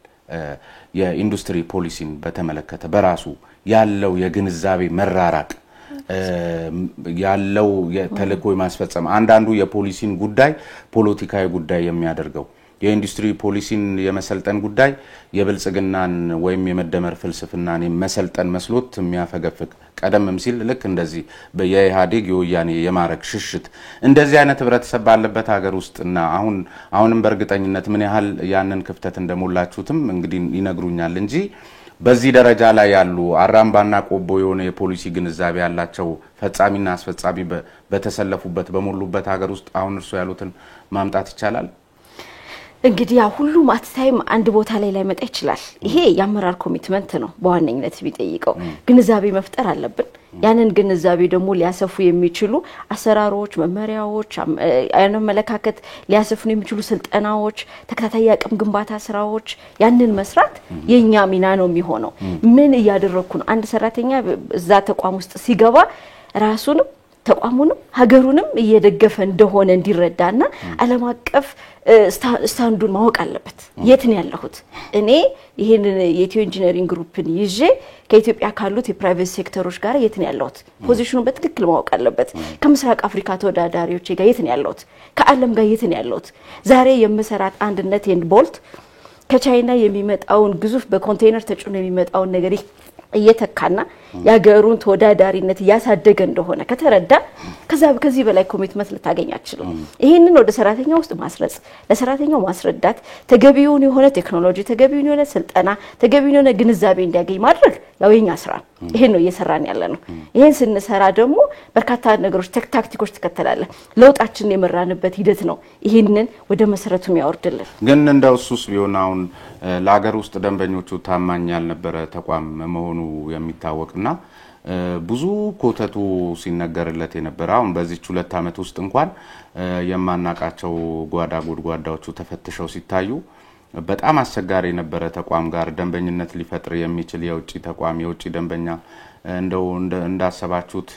የኢንዱስትሪ ፖሊሲን በተመለከተ በራሱ ያለው የግንዛቤ መራራቅ ያለው የተልእኮ ማስፈጸም አንዳንዱ የፖሊሲን ጉዳይ ፖለቲካዊ ጉዳይ የሚያደርገው የኢንዱስትሪ ፖሊሲን የመሰልጠን ጉዳይ የብልጽግናን ወይም የመደመር ፍልስፍናን የመሰልጠን መስሎት የሚያፈገፍግ ቀደምም ሲል ልክ እንደዚህ በየኢህአዴግ የወያኔ የማረክ ሽሽት እንደዚህ አይነት ህብረተሰብ ባለበት ሀገር ውስጥና አሁንም በእርግጠኝነት ምን ያህል ያንን ክፍተት እንደሞላችሁትም እንግዲህ ይነግሩኛል እንጂ በዚህ ደረጃ ላይ ያሉ አራምባና ቆቦ የሆነ የፖሊሲ ግንዛቤ ያላቸው ፈጻሚና አስፈጻሚ በተሰለፉበት በሞሉበት ሀገር ውስጥ አሁን እርሱ ያሉትን ማምጣት ይቻላል። እንግዲህ ያ ሁሉ ማትታይም አንድ ቦታ ላይ መጣ ይችላል። ይሄ የአመራር ኮሚትመንት ነው በዋነኝነት ቢጠይቀው ግንዛቤ መፍጠር አለብን። ያንን ግንዛቤ ደግሞ ሊያሰፉ የሚችሉ አሰራሮች፣ መመሪያዎች፣ አይነ መለካከት ሊያሰፉ የሚችሉ ስልጠናዎች፣ ተከታታይ አቅም ግንባታ ስራዎች ያንን መስራት የኛ ሚና ነው የሚሆነው። ምን እያደረኩ ነው? አንድ ሰራተኛ እዛ ተቋም ውስጥ ሲገባ ራሱንም ተቋሙንም ሀገሩንም እየደገፈ እንደሆነ እንዲረዳና ዓለም አቀፍ ስታንዱን ማወቅ አለበት። የት ነው ያለሁት? እኔ ይሄን የኢትዮ ኢንጂነሪንግ ግሩፕን ይዤ ከኢትዮጵያ ካሉት የፕራይቬት ሴክተሮች ጋር የት ነው ያለሁት? ፖዚሽኑን በትክክል ማወቅ አለበት። ከምስራቅ አፍሪካ ተወዳዳሪዎች ጋር የት ነው ያለሁት? ከዓለም ጋር የት ነው ያለሁት? ዛሬ የምሰራት አንድነት ኤንድ ቦልት ከቻይና የሚመጣውን ግዙፍ በኮንቴነር ተጭኖ የሚመጣውን ነገር እየተካና ያገሩን ተወዳዳሪነት ያሳደገ እንደሆነ ከተረዳ ከዚህ በላይ ኮሚትመንት ልታገኝ አትችልም። ይሄንን ወደ ሰራተኛው ውስጥ ማስረጽ፣ ለሰራተኛው ማስረዳት፣ ተገቢውን የሆነ ቴክኖሎጂ፣ ተገቢውን የሆነ ስልጠና፣ ተገቢውን የሆነ ግንዛቤ እንዲያገኝ ማድረግ ያው የኛ ስራ ይሄን ነው እየሰራን ያለነው። ይሄን ስንሰራ ደግሞ በርካታ ነገሮች ታክቲኮች ተከተላለ ለውጣችን የመራንበት ሂደት ነው። ይሄንን ወደ መሰረቱም ያወርድልን። ግን እንደውሱስ ቢሆን አሁን ለሀገር ውስጥ ደንበኞቹ ታማኝ ያልነበረ ተቋም መሆኑ የሚታወቅና ብዙ ኮተቱ ሲነገርለት የነበረ አሁን በዚህ 2 አመት ውስጥ እንኳን የማናቃቸው ጓዳ ጉድጓዳዎቹ ተፈትሸው ሲታዩ በጣም አስቸጋሪ የነበረ ተቋም ጋር ደንበኝነት ሊፈጥር የሚችል የውጪ ተቋም የውጪ ደንበኛ እንደው እንዳሰባችሁት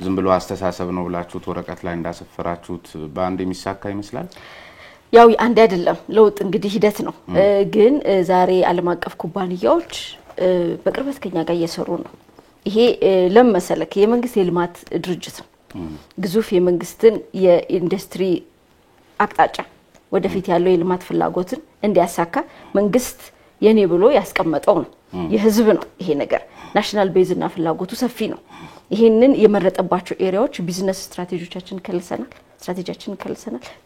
ዝም ብሎ አስተሳሰብ ነው ብላችሁት ወረቀት ላይ እንዳሰፈራችሁት በአንድ የሚሳካ ይመስላል። ያው አንድ አይደለም ለውጥ እንግዲህ ሂደት ነው። ግን ዛሬ ዓለም አቀፍ ኩባንያዎች በቅርበት ከኛ ጋር እየሰሩ ነው። ይሄ ለምሳሌ የመንግስት የልማት ድርጅት ነው። ግዙፍ የመንግስትን የኢንዱስትሪ አቅጣጫ ወደፊት ያለው የልማት ፍላጎትን እንዲያሳካ መንግስት የኔ ብሎ ያስቀመጠው ነው። የህዝብ ነው ይሄ ነገር። ናሽናል ቤዝ እና ፍላጎቱ ሰፊ ነው። ይሄንን የመረጠባቸው ኤሪያዎች ቢዝነስ ስትራቴጂዎቻችን ከልሰናል።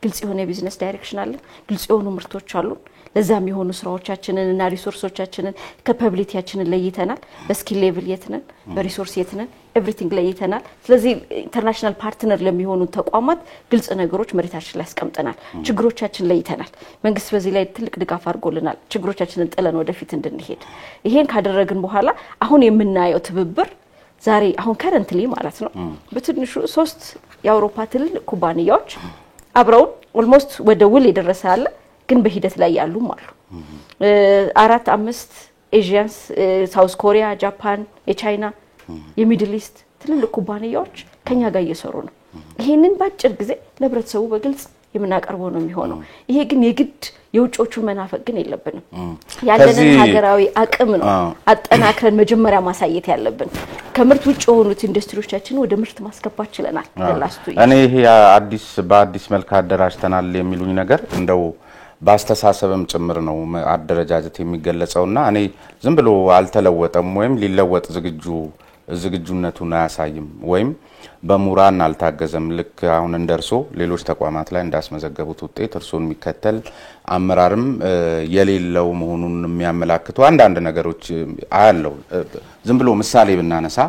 ግልጽ የሆነ የቢዝነስ ዳይሬክሽን አለ። ግልጽ የሆኑ ምርቶች አሉ። ለዛም የሆኑ ስራዎቻችንን እና ሪሶርሶቻችንን ካፓቢሊቲያችንን ለይተናል። በስኪል ሌቭል የትነን በሪሶርስ የትነን ኤቭሪቲንግ ለይተናል። ስለዚህ ኢንተርናሽናል ፓርትነር ለሚሆኑ ተቋማት ግልጽ ነገሮች መሬታችን ላይ አስቀምጠናል። ችግሮቻችንን ለይተናል። መንግስት በዚህ ላይ ትልቅ ድጋፍ አድርጎልናል። ችግሮቻችንን ጥለን ወደፊት እንድንሄድ ይሄን ካደረግን በኋላ አሁን የምናየው ትብብር ዛሬ አሁን ከረንትሊ ማለት ነው በትንሹ 3 የአውሮፓ ትልልቅ ኩባንያዎች አብረው ኦልሞስት ወደ ውል የደረሰ አለ። ግን በሂደት ላይ ያሉም አሉ። 4-5 ኤዥያንስ ሳውዝ ኮሪያ፣ ጃፓን፣ የቻይና፣ የሚድል ኢስት ትልልቅ ኩባንያዎች ከኛ ጋር እየሰሩ ነው። ይሄንን ባጭር ጊዜ ለህብረተሰቡ በግልጽ የምናቀርበው ነው የሚሆነው። ይሄ ግን የግድ የውጮቹን መናፈቅ ግን የለብንም። ያለንን ሀገራዊ አቅም ነው አጠናክረን መጀመሪያ ማሳየት ያለብን። ከምርት ውጭ የሆኑት ኢንዱስትሪዎቻችን ወደ ምርት ማስገባት ችለናል። እኔ ይሄ በአዲስ መልክ አደራጅተናል የሚሉኝ ነገር እንደው ባስተሳሰብም ጭምር ነው አደረጃጀት የሚገለጸውና እኔ ዝም ብሎ አልተለወጠም ወይም ሊለወጥ ዝግጁነቱን አያሳይም ወይም በሙራን አልታገዘም። ልክ አሁን እንደርሶ ሌሎች ተቋማት ላይ እንዳስመዘገቡት ውጤት እርሶን የሚከተል አመራርም የሌለው መሆኑን የሚያመላክቱ አንዳንድ ነገሮች አያለው። ዝም ብሎ ምሳሌ ብናነሳ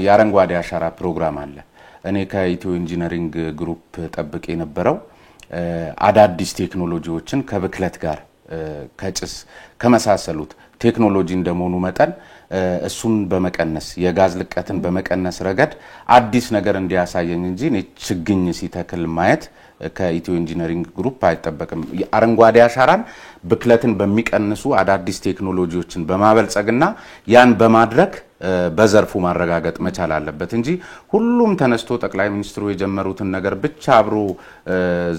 የአረንጓዴ አሻራ ፕሮግራም አለ። እኔ ከኢትዮ ኢንጂነሪንግ ግሩፕ ጠብቄ የነበረው አዳዲስ ቴክኖሎጂዎችን ከብክለት ጋር ከጭስ ከመሳሰሉት ቴክኖሎጂ እንደመሆኑ መጠን እሱን በመቀነስ የጋዝ ልቀትን በመቀነስ ረገድ አዲስ ነገር እንዲያሳየኝ እንጂ እኔ ችግኝ ሲተክል ማየት ከኢትዮ ኢንጂነሪንግ ግሩፕ አይጠበቅም። አረንጓዴ አሻራን ብክለትን በሚቀንሱ አዳዲስ ቴክኖሎጂዎችን በማበልጸግና ያን በማድረግ በዘርፉ ማረጋገጥ መቻል አለበት እንጂ ሁሉም ተነስቶ ጠቅላይ ሚኒስትሩ የጀመሩትን ነገር ብቻ አብሮ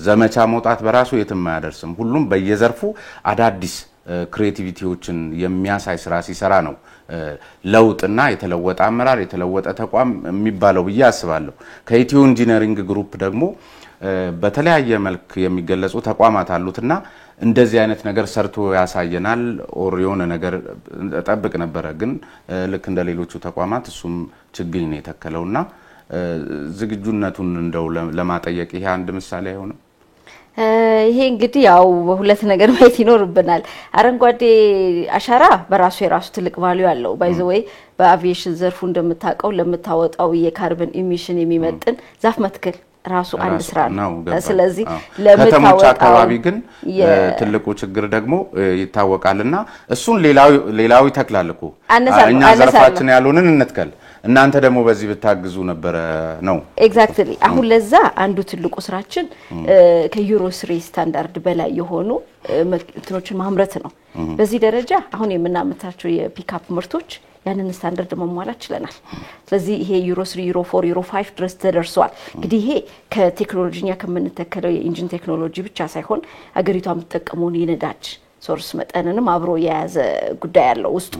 ዘመቻ መውጣት በራሱ የትም አያደርስም። ሁሉም በየዘርፉ አዳዲስ ክሬቲቪቲዎችን የሚያሳይ ስራ ሲሰራ ነው ለውጥና የተለወጠ አመራር የተለወጠ ተቋም የሚባለው ብዬ አስባለሁ። ከኢትዮ ኢንጂነሪንግ ግሩፕ ደግሞ በተለያየ መልክ የሚገለጹ ተቋማት አሉትና እንደዚህ አይነት ነገር ሰርቶ ያሳየናል ኦር የሆነ ነገር ተጠብቅ ነበር። ግን ልክ እንደ ሌሎቹ ተቋማት እሱም ችግኝ ነው የተከለውና ዝግጁነቱን እንደው ለማጠየቅ ይሄ አንድ ምሳሌ አይሆንም? ይሄ እንግዲህ ያው በሁለት ነገር ማየት ይኖርብናል። አረንጓዴ አሻራ በራሱ የራሱ ትልቅ ቫልዩ አለው። ባይ ዘ ዌይ በአቪዬሽን ዘርፉ እንደምታውቀው ለምታወጣው የካርበን ኢሚሽን የሚመጥን ዛፍ መትከል ራሱ አንድ ስራ ነው። ስለዚህ ለከተሞች አካባቢ ግን ትልቁ ችግር ደግሞ ይታወቃልና እሱን ሌላው ይተክላል እኮ እኛ ዘርፋችን ያሉንን እንትከል እናንተ ደግሞ በዚህ ብታግዙ ነበር ነው። ኤግዛክትሊ አሁን ለዛ አንዱ ትልቁ ስራችን ከዩሮ 3 ስታንዳርድ በላይ የሆኑ እንትኖችን ማምረት ነው። በዚህ ደረጃ አሁን የምናመርታቸው የፒክአፕ ምርቶች ያንን ስታንዳርድ መሟላት ይችላል። ስለዚህ ይሄ ዩሮ 3 ዩሮ 4 ዩሮ 5 ድረስ ተደርሷል። እንግዲህ ይሄ ከቴክኖሎጂኛ ከምንተከለው የኢንጂን ቴክኖሎጂ ብቻ ሳይሆን አገሪቷ የምትጠቀመውን የነዳጅ ሶርስ መጠንንም አብሮ የያዘ ጉዳይ ያለው ውስጡ።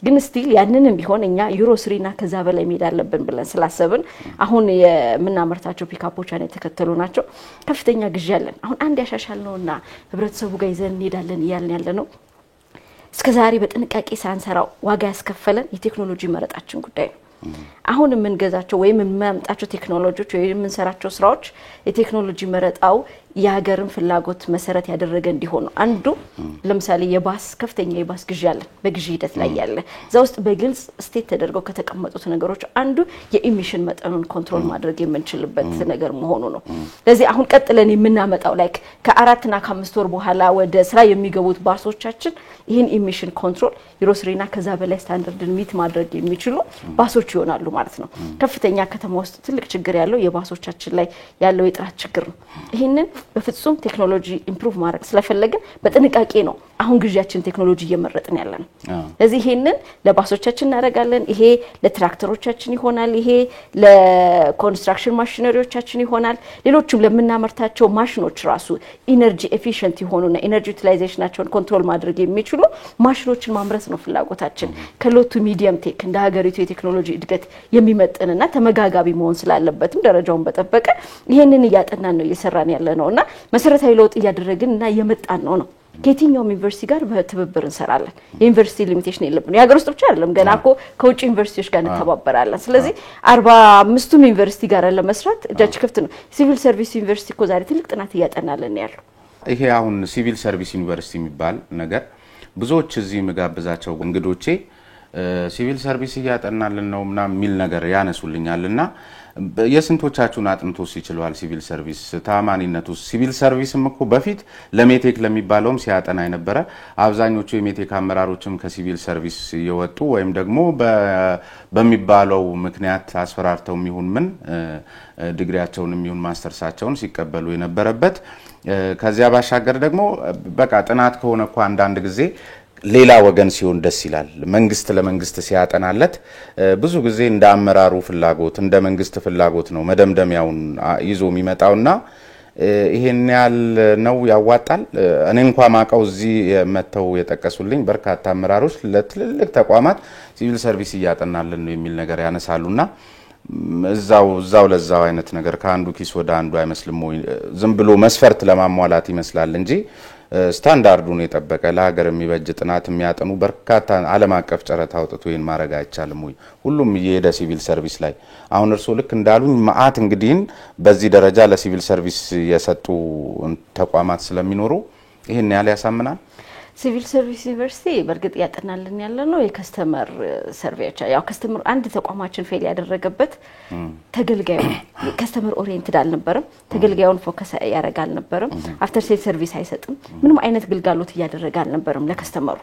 ግን ስቲል ያንንም ቢሆን እኛ ዩሮ 3 እና ከዛ በላይ መሄድ አለብን ብለን ስላሰብን አሁን የምናመርታቸው ፒክአፖች አነ ተከተሉ ናቸው። ከፍተኛ ግዢ አለን። አሁን አንድ ያሻሻልነውና ህብረተሰቡ ጋር ይዘን እንሄዳለን ይያልን ያለነው እስከዛሬ በጥንቃቄ ሳንሰራው ዋጋ ያስከፈለን የቴክኖሎጂ መረጣችን ጉዳይ ነው። አሁን የምንገዛቸው ወይም የምናመጣቸው ቴክኖሎጂዎች ወይም የምንሰራቸው ስራዎች የቴክኖሎጂ መረጣው የሀገርን ፍላጎት መሰረት ያደረገ እንዲሆን አንዱ ለምሳሌ የባስ ከፍተኛ የባስ ግዢ አለ በግዢ ሂደት ላይ ያለ ዛውስጥ በግልጽ ስቴት ተደርገው ከተቀመጡት ነገሮች አንዱ የኢሚሽን መጠኑን ኮንትሮል ማድረግ የምንችልበት ነገር መሆኑ ነው። ለዚህ አሁን ቀጥለን የምናመጣው ላይክ ከ4 እና ከ5 ወር በኋላ ወደ ስራ የሚገቡት ባሶቻችን ይሄን ኢሚሽን ኮንትሮል ዩሮ 3 እና ከዛ በላይ ስታንዳርድን ሚት ማድረግ የሚችሉ ባሶች ይሆናሉ ማለት ነው። ከፍተኛ ከተማ ውስጥ ትልቅ ችግር ያለው የባሶቻችን ላይ ያለው የጥራት ችግር ነው። ይሄንን በፍጹም ቴክኖሎጂ ኢምፕሩቭ ማድረግ ስለፈለግን በጥንቃቄ ነው አሁን ግዢያችን ቴክኖሎጂ እየመረጥን ያለን። ለዚህ ይሄንን ለባሶቻችን እናደርጋለን። ይሄ ለትራክተሮቻችን ይሆናል። ይሄ ለኮንስትራክሽን ማሽነሪዎቻችን ይሆናል። ሌሎችም ለምናመርታቸው ማሽኖች ራሱ ኢነርጂ ኤፊሺየንት ይሆኑና ኢነርጂ ዩቲላይዜሽናቸውን ኮንትሮል ማድረግ የሚችሉ ማሽኖችን ማምረት ነው ፍላጎታችን። ከሎቱ ሚዲየም ቴክ እንደ ሀገሪቱ የቴክኖሎጂ እድገት የሚመጥንና ተመጋጋቢ መሆን ስላለበትም ደረጃውን በጠበቀ ይሄንን እያጠናን ነው እየሰራን ያለነውና መሰረታዊ ለውጥ እያደረግንና የመጣን ነው። ከየትኛውም ዩኒቨርሲቲ ጋር በትብብር እንሰራለን። የዩኒቨርሲቲ ሊሚቴሽን የለብንም። የሀገር ውስጥ ብቻ አይደለም ገናኮ ከውጭ ዩኒቨርሲቲዎች ጋር እንተባበራለን። ስለዚህ 45ቱም ዩኒቨርሲቲ ጋር ለመስራት እጃችን ክፍት ነው። ሲቪል ሰርቪስ ዩኒቨርሲቲ እኮ ዛሬ ትልቅ ጥናት እያጠናለን ያለው ይሄ አሁን ሲቪል ሰርቪስ ዩኒቨርሲቲ የሚባል ነገር ብዙዎች እዚህ መጋብዛቸው እንግዶቼ ሲቪል ሰርቪስ እያጠናልን ነው ምናምን ሚል ነገር ያነሱልኛልና የስንቶቻችሁን አጥንቶስ ይችላል ሲቪል ሰርቪስ ታማኒነቱ? ሲቪል ሰርቪስም እኮ በፊት ለሜቴክ ለሚባለውም ሲያጠና የነበረ አብዛኞቹ የሜቴክ አመራሮችም ከሲቪል ሰርቪስ የወጡ ወይም ደግሞ በሚባለው ምክንያት አስፈራርተው የሚሆን ምን ዲግሪያቸውን የሚሆን ማስተርሳቸውን ሲቀበሉ የነበረበት ከዚያ ባሻገር ደግሞ በቃ ጥናት ከሆነ እኮ አንዳንድ ጊዜ ሌላ ወገን ሲሆን ደስ ይላል። መንግስት ለመንግስት ሲያጠናለት ብዙ ጊዜ እንደ አመራሩ ፍላጎት እንደ መንግስት ፍላጎት ነው መደምደሚያውን ይዞ የሚመጣውና ይሄን ያል ነው ያዋጣል። እኔ እንኳን ማቀው እዚህ መተው የጠቀሱልኝ በርካታ አመራሮች ለትልልቅ ተቋማት ሲቪል ሰርቪስ እያጠናልን ነው የሚል ነገር ያነሳሉና እዛው ለዛው አይነት ነገር ከአንዱ ኪስ ወደ አንዱ አይመስልም ወይ? ዝም ብሎ መስፈርት ለማሟላት ይመስላል እንጂ ስታንዳርዱን የጠበቀ ለሀገር የሚበጅ ጥናት የሚያጠኑ በርካታ ዓለም አቀፍ ጨረታ አውጥቶ ይሄን ማድረግ አይቻልም ወይ? ሁሉም የሄደ ሲቪል ሰርቪስ ላይ አሁን እርሶ ልክ እንዳሉኝ ማአት እንግዲህ በዚህ ደረጃ ለሲቪል ሰርቪስ የሰጡ ተቋማት ስለሚኖሩ ይሄን ያለ ያሳምናል። ሲቪል ሰርቪስ ዩኒቨርሲቲ በርግጥ ያጠናልን ያለ ነው የከስተመር ሰርቬች ያው ከስተመር አንድ ተቋማችን ፌል ያደረገበት ተገልጋዩ ከስተመር ኦሪየንትድ አልነበረም። ተገልጋዩን ፎከስ ያደርጋል ነበርም። አፍተር ሴል ሰርቪስ አይሰጥም። ምንም አይነት ግልጋሎት ያደረገ አልነበረም ለከስተመሩ።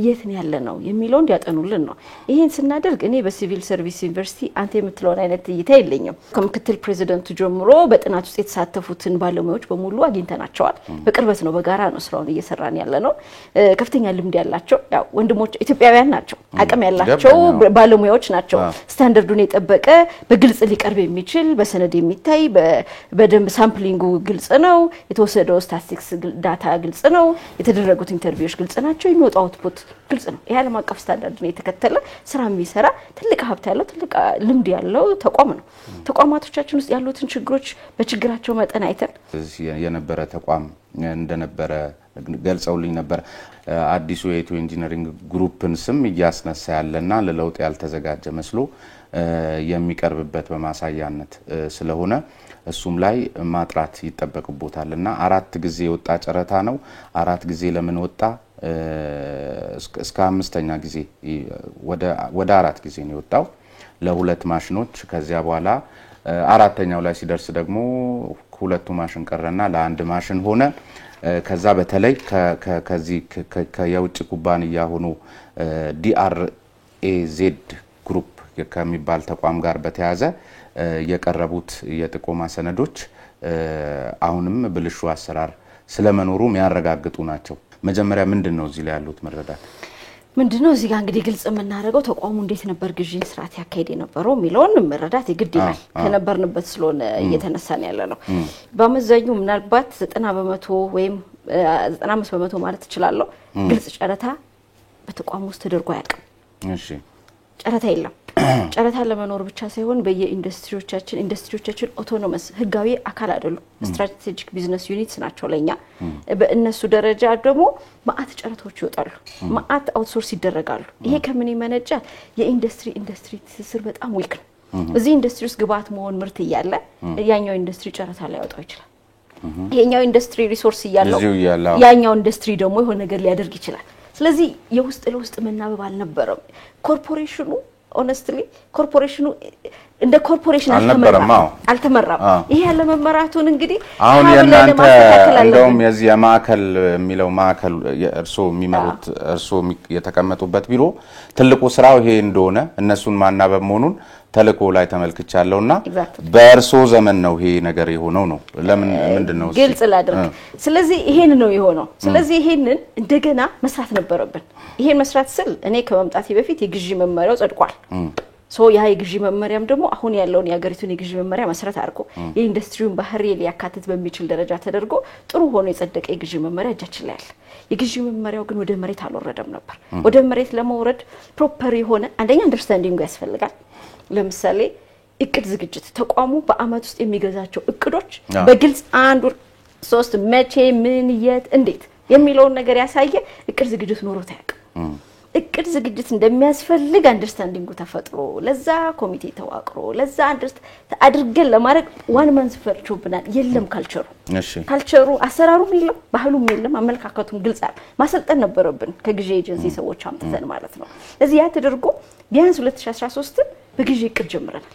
የት ነው ያለ ነው የሚለው እንዲያጠኑልን ነው። ይሄን ስናደርግ እኔ በሲቪል ሰርቪስ ዩኒቨርሲቲ አንተ የምትለውን አይነት እይታ የለኝም። ከምክትል ፕሬዚደንቱ ጀምሮ በጥናት ውስጥ የተሳተፉትን ባለሙያዎች በሙሉ አግኝተናቸዋል። በቅርበት ነው በጋራ ነው ስራውን እየሰራን ያለ ነው። ከፍተኛ ልምድ ያላቸው ያው ወንድሞች ኢትዮጵያውያን ናቸው አቅም ያላቸው ባለሙያዎች ናቸው ስታንዳርዱን የጠበቀ በግልጽ ሊቀርብ የሚችል በሰነድ የሚታይ በደንብ ሳምፕሊንጉ ግልጽ ነው የተወሰደው ስታቲስቲክስ ዳታ ግልጽ ነው የተደረጉት ኢንተርቪውዎች ግልጽ ናቸው የሚወጣው አውትፑት ግልጽ ነው የዓለም አቀፍ ስታንዳርድን የተከተለ ስራ የሚሰራ ትልቅ ሀብት ያለው ትልቅ ልምድ ያለው ተቋም ነው ተቋማቶቻችን ውስጥ ያሉትን ችግሮች በችግራቸው መጠን አይተን የነበረ ተቋም እንደነበረ ገልጸውልኝ ነበር አዲሱ የኢትዮ ኢንጂነሪንግ ግሩፕን ስም እያስነሳ ያለና ለለውጥ ያልተዘጋጀ መስሎ የሚቀርብበት በማሳያነት ስለሆነ እሱም ላይ ማጥራት ይተበቅቦታልና 4 ጊዜ ወጣ ጨረታ ነው 4 ጊዜ ለምን ወጣ እስከ 5ኛ ጊዜ ወደ 4 ጊዜ ነው የወጣው ለሁለት ማሽኖች ከዚያ በኋላ አራተኛው ላይ ሲደርስ ደግሞ ሁለቱ ማሽን ቀረና ለአንድ ማሽን ሆነ ከዛ በተለይ ከዚህ ከየውጭ ኩባንያ ሆኖ DRAZ ግሩፕ ከሚባል ተቋም ጋር በተያያዘ የቀረቡት የጥቆማ ሰነዶች አሁንም ብልሹ አሰራር ስለመኖሩ የሚያረጋግጡ ናቸው መጀመሪያ ምንድነው እዚህ ላይ ያሉት መረዳት ምንድነው እዚህ ጋር እንግዲህ ግልጽ የምናደርገው ተቋሙ እንዴት ነበር ግዢን ስርዓት ያካሄደ የነበረው ሚሊዮን መረዳት ይግድ ይላል ከነበርንበት ስለሆነ እየተነሳን ያለ ነው በመዘኙ ምናልባት 90% ወይም 95% ማለት ይችላል ግልጽ ጨረታ በተቋሙ ውስጥ ተደርጎ ያቀም እሺ ጨረታ የለም ጨረታ ለመኖር ብቻ ሳይሆን በየኢንዱስትሪዎቻችን ኦቶኖመስ ህጋዊ አካል አይደሉም ስትራቴጂክ ቢዝነስ ዩኒትስ ናቸው ለኛ በእነሱ ደረጃ ደግሞ ማአት ጨረታዎች ይወጣሉ ማአት አውትሶርስ ይደረጋሉ ይሄ ከምን ይመነጫል የኢንዱስትሪ ትስስር በጣም ዊክ ነው እዚህ ኢንዱስትሪ ውስጥ ግብአት መሆን ምርት ይያለ ያኛው ኢንዱስትሪ ጨረታ ላይ ያወጣው ይችላል ይሄኛው ኢንዱስትሪ ሪሶርስ ይያለው ያኛው ኢንዱስትሪ ደግሞ የሆነ ነገር ሊያደርግ ይችላል ስለዚህ የውስጥ ለውስጥ መናበብ አልነበረም ኮርፖሬሽኑ honestly ኮርፖሬሽኑ እንደ ኮርፖሬሽን አልተመራም ይሄ ያለ መመራቱን እንግዲህ አሁን የናንተ እንደውም የዚህ የማዕከል የሚለው ማዕከል እርሶ የሚመሩት እርሶ የተቀመጡበት ቢሮ ትልቁ ስራው ይሄ እንደሆነ እነሱን ማናበብ መሆኑን ተልኮ ላይ ተመልክቻለሁና በእርሶ ዘመን ነው ይሄ ነገር የሆነው ነው ለምን ምንድነው ግልጽ ላድርግ ስለዚህ ይሄን ነው የሆነው ስለዚህ ይሄንን እንደገና መስራት ነበረብን ይሄን መስራት ስል እኔ ከመምጣቴ በፊት የግዢ መመሪያው ጸድቋል ያ የግዢ መመሪያም ደግሞ አሁን ያለውን ያገሪቱን የግዢ መመሪያ መሰረት አድርጎ የኢንዱስትሪውን ባህሪ ሊያካትት በሚችል ደረጃ ተደርጎ ጥሩ ሆኖ የጸደቀ የግዢ መመሪያ እጃችን ላይ አለ የግዢ መመሪያው ግን ወደ መሬት አልወረደም ነበር ወደ መሬት ለመውረድ ፕሮፐር የሆነ አንደኛ አንደርስታንዲንግ ያስፈልጋል ለምሳሌ እቅድ ዝግጅት ተቋሙ በአመት ውስጥ የሚገዛቸው እቅዶች በግልጽ 1 3 መቼ ምን የት እንዴት የሚለውን ነገር ያሳየ እቅድ ዝግጅት ኖሮት ያውቃል እቅድ ዝግጅት እንደሚያስፈልግ አንደርስታንዲንጉ ተፈጥሮ ለዛ ኮሚቴ ተዋቅሮ ለዛ አድርገን ለማድረግ ዋን ማንስ ፈርቾብናል የለም ካልቸሩ አሰራሩም የለም ባህሉም የለም አመለካከቱም ግልጽ ማሰልጠን ነበረብን ከግዢ ኤጀንሲ ሰዎች አምጥተን ማለት ነው ስለዚህ ያ ተደርጎ ቢያንስ 2013 በግዢ እቅድ ጀምረናል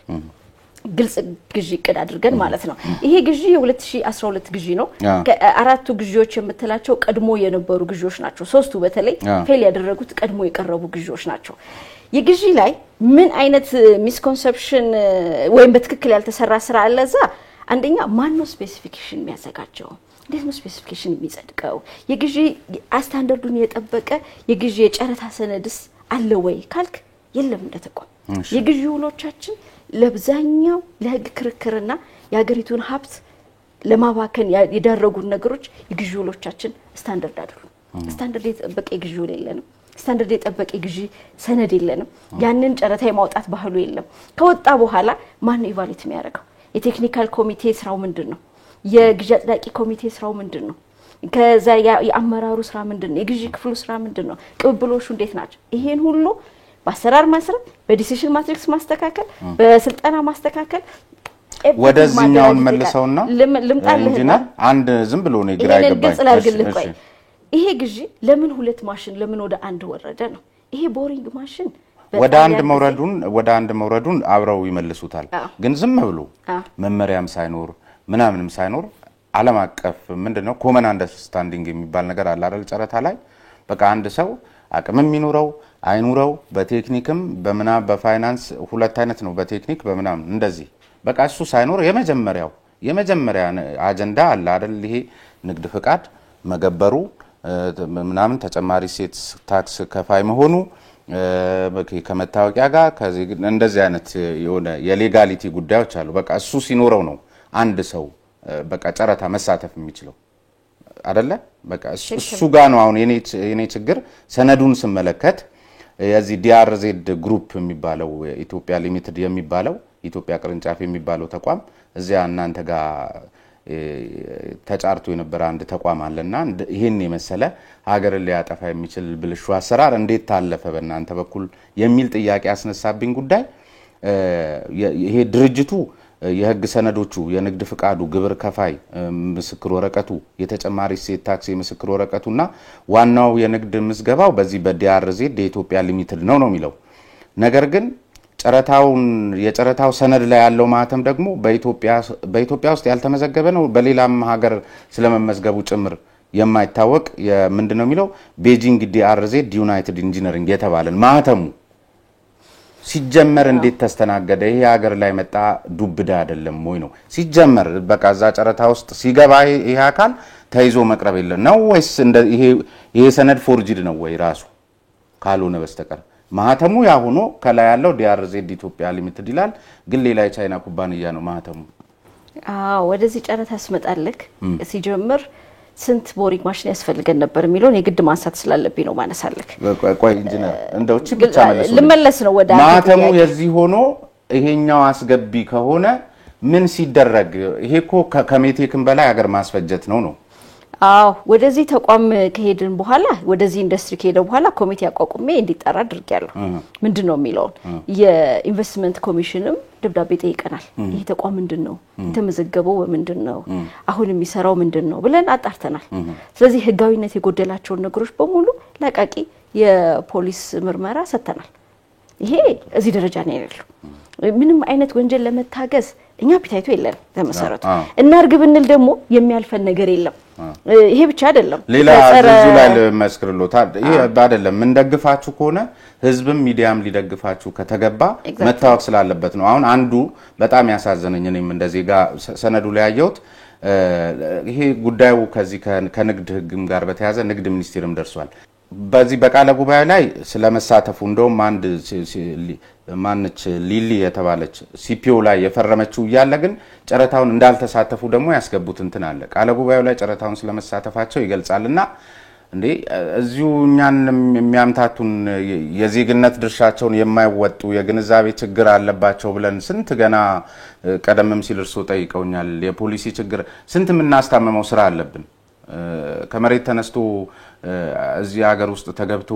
ግልጽ ግዢ እቅድ አድርገን ማለት ነው ይሄ ግዢ የ2012 ግዢ ነው ከአራቱ ግዢዎች የምትላቸው ቀድሞ የነበሩ ግዢዎች ናቸው ሶስቱ በተለይ ፌል ያደረጉት ቀድሞ የቀረቡ ግዢዎች ናቸው የግዢ ላይ ምን አይነት ሚስኮንሰፕሽን ወይም በትክክል ያልተሰራ ስራ አለዛ አንደኛ ማን ነው ስፔሲፊኬሽን የሚያዘጋጀው እንዴት ነው ስፔሲፊኬሽን የሚጸድቀው የግዢ ስታንዳርዱን የጠበቀ የግዢ የጨረታ ሰነድስ አለ ወይ ካልክ የለም እንደተቋም የግዢ ውሎቻችን ለብዛኛው ለህግ ክርክርና ያገሪቱን ሀብት ለማባከን የዳረጉን ነገሮች የግዢ ውሎቻችን ስታንዳርድ አይደሉም ስታንዳርድ የጠበቀ ግዢ ውል የለንም ስታንዳርድ የጠበቀ ግዢ ሰነድ የለንም ያንን ጨረታ የማውጣት ባህሉ የለም ከወጣ በኋላ ማን ኢቫሉዌት የሚያደርገው የቴክኒካል ኮሚቴ ስራው ምንድነው የግዢ አጽዳቂ ኮሚቴ ስራው ምንድነው ከዛ የአመራሩ ስራ ምንድነው የግዢ ክፍሉ ስራ ምንድነው ቅብብሎሹ እንዴት ናቸው ይሄን ሁሉ በአሰራር ማስረት በዲሲሽን ማትሪክስ ማስተካከል በስልጠና ማስተካከል ወደዚህኛው መልሰውና ልምጣልህና አንድ ዝም ብሎ ነው ግራ ይገባል ይሄ ግዢ ለምን ሁለት ማሽን ለምን ወደ አንድ ወረደ ነው ይሄ ቦሪንግ ማሽን ወደ አንድ መውረዱን አብረው ይመልሱታል ግን ዝም ብሎ መመሪያም ሳይኖር ምናምንም ሳይኖር ዓለም አቀፍ ምንድነው ኮመን አንደርስታንዲንግ የሚባል ነገር አለ አይደል ጨረታ ላይ በቃ አንድ ሰው አቅም የሚኖረው አይኑረው በቴክኒክም በፋይናንስ ሁለት አይነት ነው በቴክኒክ በመናም እንደዚህ በቃ እሱ ሳይኖር የመጀመሪያ አጀንዳ አለ አይደል ይሄ ንግድ ፍቃድ መገበሩ ምናምን ተጨማሪ ሴት ታክስ ከፋይ መሆኑ ከመታወቂያ ጋር ከዚህ እንደዚህ አይነት የሆነ የሌጋሊቲ ጉዳዮች አሉ በቃ እሱ ሲኖረው ነው አንድ ሰው በቃ ጨረታ መሳተፍ የሚችለው አይደለ በቃ እሱ ጋር ነው አሁን የኔ ችግር ሰነዱን ስመለከት የዚህ ዲአርዜድ ግሩፕ የሚባለው ኢትዮጵያ ሊሚትድ የሚባለው ኢትዮጵያ ቅርንጫፍ የሚባለው ተቋም እዚያ እናንተ ጋር ተጫርቶ የነበረ አንድ ተቋም አለና ይሄን የመሰለ ሀገርን ሊያጠፋ የሚችል ብልሹ አሰራር እንዴት ታለፈ በእናንተ በኩል የሚል ጥያቄ ያስነሳብኝ ጉዳይ ይሄ ድርጅቱ የህግ ሰነዶቹ የንግድ ፍቃዱ ግብር ከፋይ ምስክር ወረቀቱ የተጨማሪ ሴት ታክስ የምስክር ወረቀቱና ዋናው የንግድ ምዝገባው በዚህ በዲአርዜድ የኢትዮጵያ ሊሚትድ ነው የሚለው ነገር ግን የጨረታው ሰነድ ላይ ያለው ማህተም ደግሞ በኢትዮጵያ ውስጥ ያልተመዘገበ ነው በሌላም ሀገር ስለመመዝገቡ ጭምር የማይታወቅ ምንድነው የሚለው ቤጂንግ ዲአርዜድ ዩናይትድ ኢንጂነሪንግ የተባለን ማህተሙ ሲጀመር እንዴት ተስተናገደ ይሄ ሀገር ላይ መጣ ዱብዳ አይደለም ወይ ነው ሲጀመር በቃ ዛ ጨረታ ውስጥ ሲገባ ይሄ አካል ተይዞ መቅረብ የለ ነው ወይስ ይሄ ሰነድ ፎርጂድ ነው ወይ ራሱ ካልሆነ በስተቀር ማህተሙ ያሆኖ ከላይ ያለው ዲአርዜድ ኢትዮጵያ ሊሚትድ ይላል ግን ሌላ የቻይና ኩባንያ ነው ማህተሙ ወደዚህ ጨረታ ስመጣለክ ሲጀምር ስንት ቦሪንግ ማሽን ያስፈልገን ነበር የሚለውን የግድ ማንሳት ስላለብኝ ነው ማነሳለክ ቆይ ኢንጂነር እንደው ብቻ ልመለስ ነው ወደ ማህተሙ የዚህ ሆኖ ይሄኛው አስገቢ ከሆነ ምን ሲደረግ ይሄኮ ከሜቴክም በላይ ሀገር ማስፈጀት ነው ወደዚህ ተቋም ከሄድን በኋላ ወደዚህ ኢንዱስትሪ ከሄደ በኋላ ኮሚቴ አቋቁሜ እንዲጣራ አድርጌያለሁ ምንድነው የሚለው የኢንቨስትመንት ኮሚሽንም ደብዳቤ ጠይቀናል ይሄ ተቋም ምንድነው የተመዘገበው ምንድነው አሁን የሚሰራው ምንድነው ብለን አጣርተናል ስለዚህ ህጋዊነት የጎደላቸው ነገሮች በሙሉ ለቃቂ የፖሊስ ምርመራ ሰተናል ይሄ እዚህ ደረጃ ነው ያለው ምንም አይነት ወንጀል ለመታገስ እኛ ፒታይቶ የለም ተመሰረቱ እና እርግብንል ደግሞ የሚያልፈን ነገር የለም ይሄ ብቻ አይደለም ሌላ እዚሁ ላይ መስክርሎታል ይሄ አይደለም ምን ደግፋችሁ ከሆነ ህዝብም ሚዲያም ሊደግፋችሁ ከተገባ መታወቅ ስላለበት ነው አሁን አንዱ በጣም ያሳዘነኝ እኔም እንደዚህ ጋር ሰነዱ ላይ ያየሁት ይሄ ጉዳዩ ከዚህ ከንግድ ህግም ጋር በተያያዘ ንግድ ሚኒስቴርም ደርሷል በዚህ በቃለ ጉባኤ ላይ ስለመሳተፉ እንደውም አንድ ማንች ሊሊ የተባለች ሲፒኦ ላይ የፈረመችው ያለ ግን ጨረታውን እንዳልተሳተፉ ደግሞ ያስገቡት እንትን አለ ቃለ ጉባኤው ላይ ጨረታውን ስለመሳተፋቸው ይገልጻልና እንዴ እዚሁ እኛን የሚያምታቱን የዜግነት ድርሻቸውን የማይወጡ የግንዛቤ ችግር አለባቸው ብለን ስንት ገና ቀደምም ሲል እርሶ ጠይቀውኛል የፖሊሲ ችግር ስንት ምናስተማመው ስራ አለብን ከመሬት ተነስቶ እዚህ ሀገር ውስጥ ተገብቶ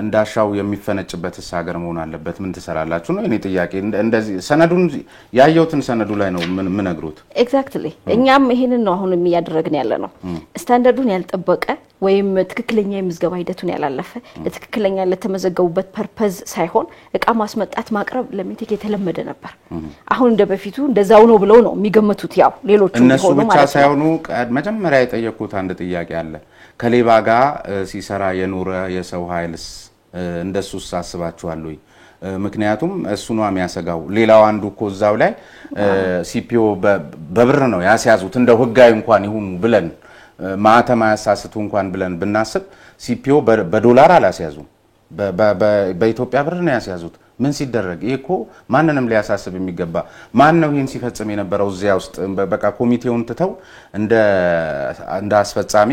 እንዳሻው የሚፈነጭበትስ ሀገር መሆን አለበት ምን ተሰራላችሁ ነው እኔ ጥያቄ እንደዚህ ሰነዱን ያየውትን ሰነዱ ላይ ነው ምን ነግሩት ኤግዛክትሊ እኛም ይሄንን ነው አሁን የሚያደርግን ያለ ነው ስታንዳርዱን ያልጠበቀ ወይም ትክክለኛ የምዝገባ ሂደቱን ያላለፈ ለትክክለኛ ለተመዘገቡበት ፐርፐዝ ሳይሆን እቃ ማስመጣት ማቅረብ ለሚቴክ የተለመደ ነበር አሁን እንደበፊቱ እንደዛው ነው ብለው ነው የሚገመቱት ያው ሌሎቹ እነሱ ብቻ ሳይሆኑ መጀመሪያ የጠየቁት አንድ ጥያቄ አለ ከሌባ ጋር ሲሰራ የኖረ የሰው ኃይልስ እንደሱስ አስባችኋል ወይ ምክንያቱም እሱ ነው የሚያሰጋው ሌላው አንዱ ኮዛው ላይ ሲፒኦ በብር ነው ያስያዙት እንደው ህጋዊ እንኳን ይሁን ብለን ማተማ ያሳስቱ እንኳን ብለን ብናስብ ሲፒኦ በዶላር አላስያዙም በኢትዮጵያ ብር ነው ያስያዙት ምን ሲደረግ ይሄኮ ማንንም ሊያሳስብ የሚገባ ማን ነው ይሄን ሲፈጽም የነበረው እዚያ ውስጥ በቃ ኮሚቴውን ተተው እንደ አስፈጻሚ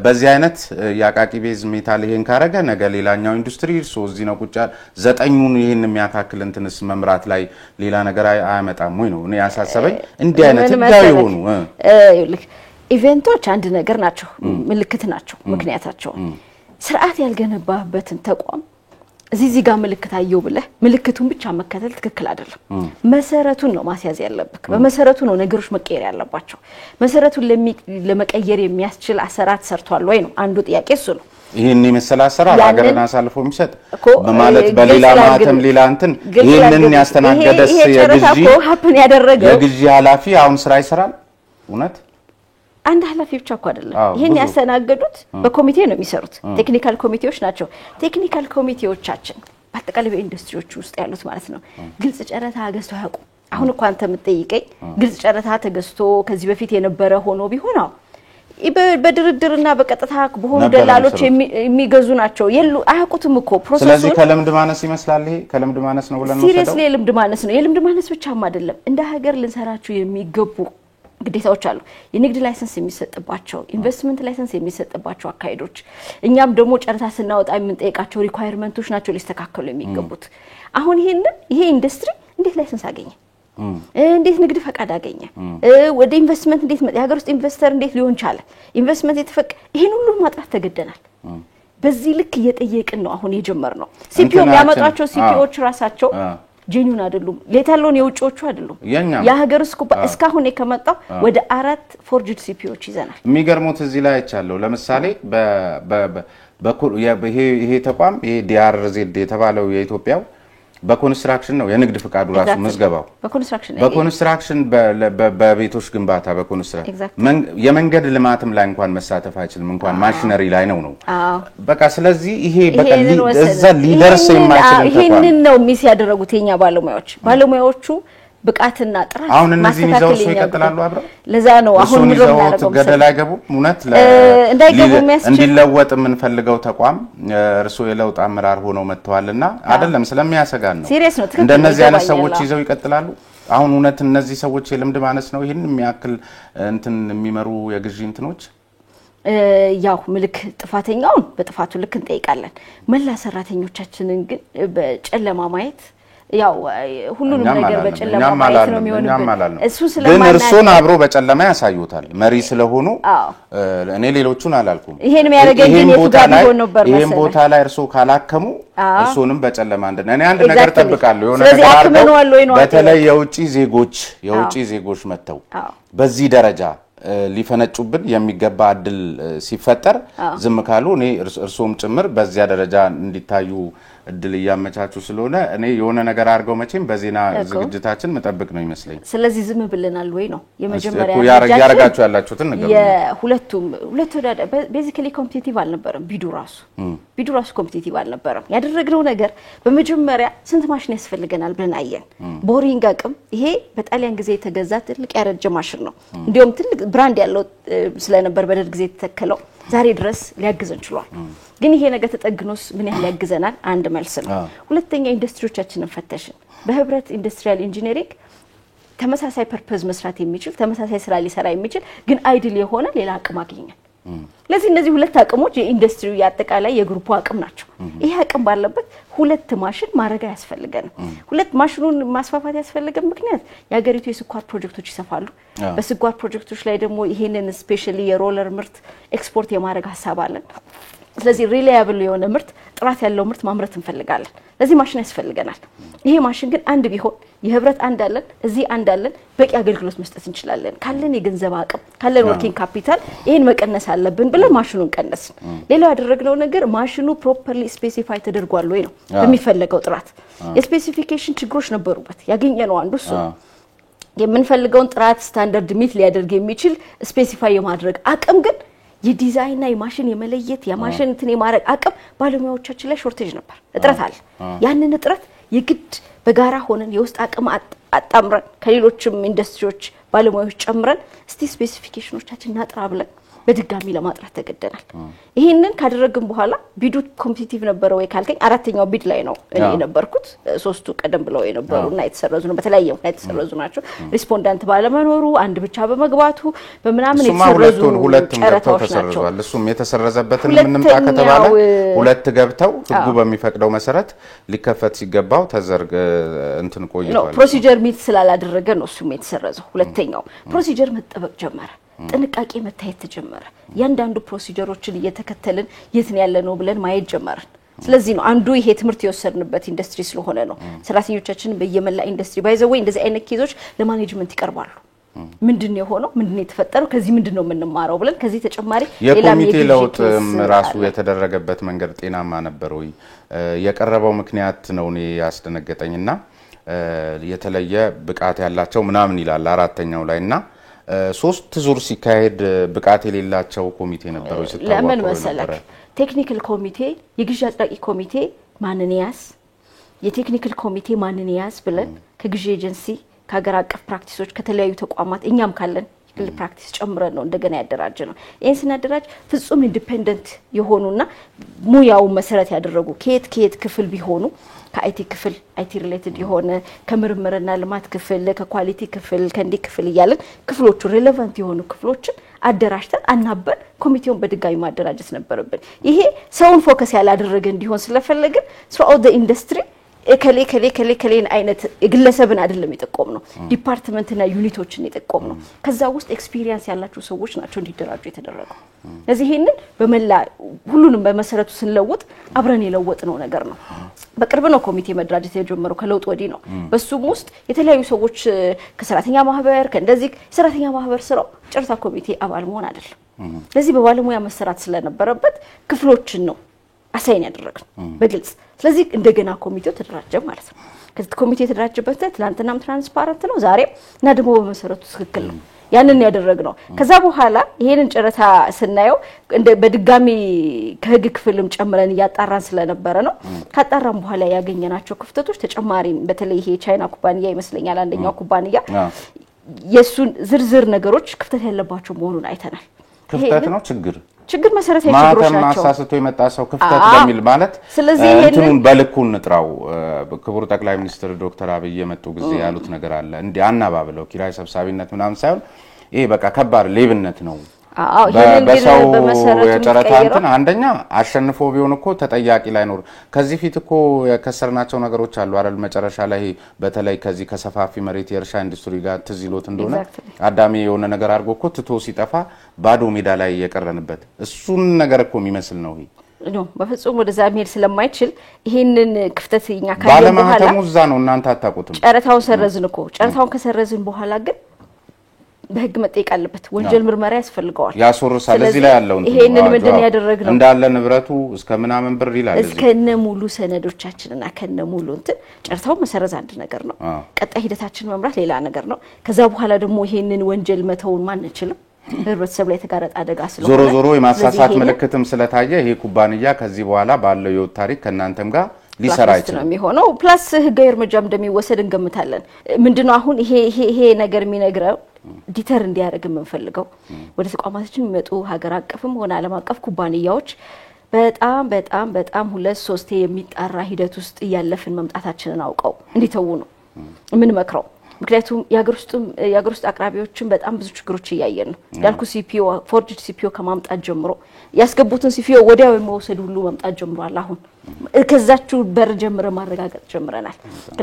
በዚህ አይነት ያቃቂ ቤዝ ሜታል ይሄን ካረገ ነገ ሌላኛው ኢንዱስትሪ እዚህ ነው ቁጫ ዘጠኙን ይሄን የሚያካክል እንትንስ መምራት ላይ ሌላ ነገር አያመጣም ወይ ነው እኔ ያሳሰበኝ እንዲህ አይነት ህጋዊ ሆኑ ይልክ ኢቨንቶች አንድ ነገር ናቸው ምልክት ናቸው ምክንያታቸው ስርዓት ያልገነባበትን ተቋም እዚህ ጋር ምልክት አየው ብለ ምልክቱን ብቻ መከተል ትክክል አይደለም መሰረቱን ነው ማስያዝ ያለብክ በመሰረቱ ነው ነገሮች መቀየር ያለባቸው መሰረቱን ለመቀየር የሚያስችል አሰራት ሰርቷል ወይ ነው አንዱ ጥያቄ እሱ ነው ይሄን የመሰለ አሰራር ሀገርን አሳልፎ የሚሰጥ በማለት በሌላ ማተም ሌላ እንትን ይሄንን ያስተናገደስ የግዢ ኃላፊ አሁን ስራ ይሰራል እውነት አንድ ኃላፊ ብቻ እኮ አይደለም ይሄን ያስተናገዱት በኮሚቴ ነው የሚሰሩት ቴክኒካል ኮሚቴዎች ናቸው ቴክኒካል ኮሚቴዎቻችን በአጠቃላይ በኢንዱስትሪዎች ውስጥ ያሉት ማለት ነው ግልጽ ጨረታ ገዝቶ ያውቁ አሁን እኮ አንተ የምትጠይቀኝ ግልጽ ጨረታ ተገዝቶ ከዚህ በፊት የነበረ ሆኖ ቢሆን በድርድርና በቀጥታ በሆኑ ደላሎች የሚገዙ ናቸው የሉ አያውቁትም እኮ ፕሮሰሱን ስለዚህ ከልምድ ማነስ ይመስላል ይሄ ከልምድ ማነስ ነው ብለን ነው ሲሪየስሊ የልምድ ማነስ ነው የልምድ ማነስ ብቻም አይደለም እንደ ሀገር ልንሰራቸው የሚገቡ ግዴታዎች አሉ የንግድ ላይሰንስ የሚሰጥባቸው ኢንቨስትመንት ላይሰንስ የሚሰጥባቸው አካይዶች እኛም ደግሞ ጨረታ ስናወጣ የምንጠይቃቸው ሪኳየርመንቶች ናቸው ሊስተካከሉ የሚገቡት አሁን ይሄ ኢንዱስትሪ እንዴት ላይሰንስ አገኘ እንዴት ንግድ ፈቃድ አገኘ ወደ ኢንቨስትመንት እንዴት የሀገር ውስጥ ኢንቨስተር እንዴት ሊሆን ቻለ ኢንቨስትመንት የተፈቀ ይሄን ሁሉ ማጥራት ተገደናል በዚህ ልክ እየጠየቅን ነው አሁን የጀመርነው ሲፒኦ የሚያመጣቸው ሲፒኦዎች ራሳቸው ጄኒውን አይደሉም ሌታሎን የውጭዎቹ አይደሉም የሀገር ውስጥ እስካሁን የከመጣው ወደ 4 ፎርጅድ ሲፒኦዎች ይዘናል የሚገርሙት እዚህ ላይ አይቻለው ለምሳሌ ይሄ ተቋም ይሄ ዲአርዜድ የተባለው የኢትዮጵያው በኮንስትራክሽን ነው የንግድ ፍቃዱ ራሱ መዝገባው በኮንስትራክሽን በቤቶች ግንባታ በኮንስትራክሽን የመንገድ ልማትም ላይ እንኳን መሳተፍ አይችልም እንኳን ማሽነሪ ላይ ነው በቃ ስለዚህ ይሄ በቃ እዛ ሊደርስ የማይችል ይሄንን ነው ሚስ ያደረጉት የኛ ባለሙያዎቹ ብቃትና ጥራት አሁን እነዚህ ይዘው ይቀጥላሉ አብረው ለዛ ነው አሁን ምን ነው ገደል አይገቡ ሙነት እንዲለወጥ ምን ፈልገው ተቋም እርሶ የለውጥ አመራር ሆነው መጥተዋልና አይደለም ስለሚያሰጋን ነው እንደነዚህ አይነት ሰዎች ይዘው ይቀጥላሉ አሁን ሙነት እነዚህ ሰዎች የልምድ ማነስ ነው ይሄን የሚያክል እንትን የሚመሩ የግዢ እንትኖች ያው ምልክ ጥፋተኛውን በጥፋቱ ልክ እንጠይቃለን መላ ሰራተኞቻችንን ግን በጨለማ ማየት ያው ሁሉንም ነገር በጨለማ ማየት ነው የሚሆነው እሱ ስለማናውቅ ግን እርሶን አብሮ በጨለማ ያሳዩታል መሪ ስለሆኑ እኔ ሌሎቹን አላልኩም ይሄን የሚያደርገኝ የቱጋር ሆኖ ነበር መሰለኝ ይሄን ቦታ ላይ እርሶ ካላከሙ እርሶንም በጨለማ እንደነ እኔ አንድ ነገር ተጠብቃለሁ የሆነ ነገር አድርገው በተለይ የውጪ ዜጎች መተው በዚህ ደረጃ ሊፈነጩብን የሚገባ እድል ሲፈጠር ዝም ካሉ እኔ እርሶም ጭምር በዚያ ደረጃ እንዲታዩ እድል ያመቻቹ ስለሆነ እኔ የሆነ ነገር አድርገው መቼም በዜና ዝግጅታችን መጠብቅ ነው ይመስለኝ ስለዚህ ዝም ብለናል ወይ ነው የመጀመሪያ ያረጋጋችሁ ያላችሁትን ነገር ሁለቱ ቤዚካሊ ኮምፒቲቲቭ አልነበረም ቢዱ ራሱ ኮምፒቲቲቭ አልነበረም ያደረግነው ነገር በመጀመሪያ ስንት ማሽን ያስፈልገናል ብለን አየን ቦሪንግ አቅም ይሄ በጣሊያን ጊዜ የተገዛ ትልቅ ያረጀ ማሽን ነው እንዲሁም ትልቅ ብራንድ ያለው ስለነበር በደርግ ጊዜ ተተከለው ዛሬ ድረስ ሊያግዘን ችሏል ግን ይሄ ነገር ተጠግኖስ ምን ያህል ያግዘናል አንድ መልስ ነው ሁለተኛ ኢንዱስትሪዎቻችንን ፈተሽን በህብረት ኢንዱስትሪያል ኢንጂነሪንግ ተመሳሳይ ፐርፐዝ መስራት የሚችል ተመሳሳይ ስራ ሊሰራ የሚችል ግን አይዲል የሆነ ሌላ አቅም አገኘን ለዚህ እነዚህ ሁለት አቅሞች የኢንዱስትሪው ያጠቃላይ የግሩፑ አቅም ናቸው ይሄ አቅም ባለበት ሁለት ማሽን ማረጋ ያስፈልገን ሁለት ማሽኑን ማስፋፋት ያስፈልገን ምክንያት ያገሪቱ የስኳር ፕሮጀክቶች ይሰፋሉ በስኳር ፕሮጀክቶች ላይ ደግሞ ይሄንን ስፔሻሊ የሮለር ምርት ኤክስፖርት የማረጋ ሐሳብ አለን ስለዚህ ሪላያብል የሆነ ምርት ጥራት ያለው ምርት ማምረት እንፈልጋለን ለዚህ ማሽን ያስፈልገናል ይሄ ማሽን ግን አንድ ቢሆን የህብረት አንድ አለን እዚህ አንድ አለን በቂ አገልግሎት መስጠት እንችላለን ካለን የገንዘብ አቅም ካለን ወርኪንግ ካፒታል ይሄን መቀነስ አለብን ብለን ማሽኑን ቀነስን ሌላው ያደረግነው ነገር ማሽኑ ፕሮፐርሊ ስፔሲፋይ ተደርጓል ወይ ነው በሚፈልገው ጥራት የስፔሲፊኬሽን ችግሮች ነበሩበት ያገኘነው አንዱ እሱ የምንፈልገውን ጥራት ስታንዳርድ ሚት ሊያደርግ የሚችል ስፔሲፋይ የማድረግ አቅም ግን የዲዛይንና የማሽን የመለየት የማሽን እንትን የማረግ አቅም ባለሙያዎቻችን ላይ ሾርቴጅ ነበር እጥረት አለ ያንን እጥረት የግድ በጋራ ሆነን የውስጥ አቅም አጣምረን ከሌሎችም ኢንዱስትሪዎች ባለሙያዎች ጨምረን እስቲ ስፔሲፊኬሽኖቻችንን አጥራ ብለን በድጋሚ ለማጥራት ተገደናል ይሄንን ካደረግን በኋላ ቢዱ ኮምፒቲቲቭ ነበር ወይ ካልከኝ አራተኛው ቢድ ላይ ነው እኔ የነበርኩት ሶስቱ ቀደም ብለው የነበሩና የተሰረዙ ነው በተለያየ ምክንያት የተሰረዙ ናቸው ሪስፖንዳንት ባለመኖሩ አንድ ብቻ በመግባቱ በመናምን የተሰረዙ ጨረታዎች ናቸው እሱም የተሰረዘበትን ምንም ታከተባለ ሁለት ገብተው ህጉ በሚፈቅደው መሰረት ሊከፈት ሲገባው ተዘርግ እንትን ቆይቷል ፕሮሲጀር ሚት ስላላደረገ ነው እሱም የተሰረዘው ሁለተኛው ፕሮሲጀር መጠበቅ ጀመረ ጥንቃቄ መታየት ተጀመረ ያንዳንዱ ፕሮሲጀሮችን እየተከተልን የት ነው ያለነው ብለን ማየት ጀመርን ስለዚህ ነው አንዱ ይሄ ትምርት የወሰድንበት ኢንዱስትሪ ስለሆነ ነው ሰራተኞቻችን በየመላ ኢንዱስትሪ ባይዘው እንደዚህ አይነት ኬዞች ለማኔጅመንት ይቀርባሉ ምንድነው የሆነው ምንድነው የተፈጠረው ከዚህ ምንድነው የምንማረው ብለን ከዚህ ተጨማሪ የኮሚቴ ለውጥ ራሱ የተደረገበት መንገድ ጤናማ ነበር ወይ የቀረበው ምክንያት ነው እኔ ያስደነገጠኝና የተለየ ብቃት ያላቸው ምናምን ይላል አራተኛው ላይና ሶስት ዙር ሲካሄድ ብቃት የሌላቸው ኮሚቴ ነበረው ሲታወቁ ለምን መሰለክ ቴክኒካል ኮሚቴ የግዢ አጽዳቂ ኮሚቴ ማንን ያስ የቴክኒካል ኮሚቴ ማንን ያስ ብለን ከግዢ ኤጀንሲ ከሀገር አቀፍ ፕራክቲሶች ከተለያዩ ተቋማት እኛም ካለን ግል ፕራክቲስ ጨምረን ነው እንደገና ያደራጀ ነው። ይሄን ስናደራጅ ፍጹም ኢንዲፔንደንት የሆኑና ሙያው መሰረት ያደረጉ ከየት ክፍል ቢሆኑ ከአይቲ ክፍል አይቲ ሪሌትድ የሆነ ከምርምርና ልማት ክፍል ከኳሊቲ ክፍል ከንዲ ክፍል ይያለን ክፍሎቹ ሪሌቫንት የሆኑ ክፍሎችን አደራጅተን አናበን ኮሚቴውን በድጋሚ ማደራጀት ነበርብን። ይሄ ሰውን ፎከስ ያላደረገ እንዲሆን ስለፈለግን throughout the industry ከሌን አይነት የግለሰብን አይደለም የጠቆም ነው ዲፓርትመንትና ዩኒቶችን የጠቆም ነው። ከዛ ውስጥ ኤክስፒሪየንስ ያላቸው ሰዎች ናቸው እንዲደራጁ የተደረገው። ስለዚህ ይሄንን በመላ ሁሉንም በመሰረቱ ስንለውጥ አብረን የለወጥነው ነገር ነው። በቅርብ ነው ኮሚቴ መደራጀት የጀመረው ከለውጥ ወዲህ ነው። በሱም ውስጥ የተለያዩ ሰዎች ከሰራተኛ ማህበር ከእንደዚህ ሰራተኛ ማህበር ስራው ጨርታ ኮሚቴ አባል መሆን አይደለም። ስለዚህ በባለሙያ መሰራት ስለነበረበት ክፍሎችን ነው አሳይን ያደረግን በግልጽ። ስለዚህ እንደገና ኮሚቴው ተደራጀ ማለት ነው። ከዚህ ኮሚቴ የተደራጀበት ትላንትናም ትራንስፓረንት ነው ዛሬ እና ደግሞ በመሰረቱ ትክክል ነው። ያንን ያደረግነው ከዛ በኋላ ይሄንን ጨረታ ስናየው በድጋሚ ከህግ ክፍልም ጨምረን ያጣራን ስለነበረ ነው። ካጣራን በኋላ ያገኘናቸው ክፍተቶች ተጨማሪ በተለይ ይሄ ቻይና ኩባንያ ይመስለኛል አንደኛው ኩባንያ የሱን ዝርዝር ነገሮች ክፍተት ያለባቸው መሆኑን አይተናል። ክፍተት ነው ችግር መሰረታዊ ችግሮች ናቸው። ማሳሰቶ የመጣ ሰው ክፍተት በሚል ማለት እንትኑን በልኩን ንጥራው ክቡር ጠቅላይ ሚኒስትር ዶክተር አብይ የመጡ ጊዜ ያሉት ነገር አለ እንዴ አናባብለው ኪራይ ሰብሳቢነት ምናምን ሳይሆን ይሄ በቃ ከባድ ሌብነት ነው። በሰው የጨረታ እንትን አንደኛ አሸንፎ ቢሆን እኮ ተጠያቂ ላይኖር ከዚህ ፊት እኮ የከሰርናቸው ነገሮች አሉ አይደል? መጨረሻ ላይ በተለይ ከዚህ ከሰፋፊ መሬት የእርሻ ኢንዱስትሪ ጋር ትዝሎት እንደሆነ አዳሚ የሆነ ነገር አድርጎ እኮ ትቶ ሲጠፋ ባዶ ሜዳ ላይ የቀረንበት እሱን ነገር እኮ የሚመስል ነው። ይሄ ነው በፍጹም ወደዛ መሄድ ስለማይችል ይሄንን ክፍተትኛ ካለ በኋላ ባለማተሙዛ ነው እናንተ አታውቁትም። ጨረታውን ሰረዝን እኮ ጨረታውን ከሰረዝን በኋላ ግን በህግ መጠየቅ አለበት። ወንጀል ምርመራ ያስፈልገዋል ያሶርሳል። እዚህ ላይ ያለው ይሄንን ምንድን ያደረግነው እንዳለ ንብረቱ እስከ ምናምን ብር ይላል እስከነ ሙሉ ሰነዶቻችንና ከነ ሙሉ እንትን ጨርታው መሰረዝ አንድ ነገር ነው። ቀጣይ ሂደታችን መምራት ሌላ ነገር ነው። ከዛ በኋላ ደግሞ ይሄንን ወንጀል መተውን ማንችልም ህብረተሰብ ላይ ተጋረጣ አደጋ ስለሆነ ዞሮ የማሳሳት ምልክትም ስለታየ ይሄ ኩባንያ ከዚህ በኋላ ባለው የወት ታሪክ ከናንተም ጋር ሊሰራ ይችላል የሚሆነው ፕላስ ህጋዊ እርምጃም እንደሚወሰድ እንገምታለን። ምንድነው አሁን ይሄ ነገር የሚነግረው ዲተር እንዲያደርግ የምንፈልገው ወደ ተቋማችን የሚመጡ ሀገር አቀፍም ሆነ ዓለም አቀፍ ኩባንያዎች በጣም 2-3 የሚጣራ ሂደት ውስጥ ያለፈን መምጣታችንን አውቀው እንዲተው ነው ምን መክረው። ምክንያቱም የሀገር ውስጥ አቅራቢዎችን በጣም ብዙ ችግሮች እያየን ነው። ያልኩ ሲፒኦ ፎርጅድ ሲፒኦ ከማምጣት ጀምሮ ያስገቡትን ሲፒኦ ወዲያው የመወሰድ ሁሉ መምጣት ጀምሯል። አሁን ከዛችሁ በር ጀምረ ማረጋገጥ ጀምረናል።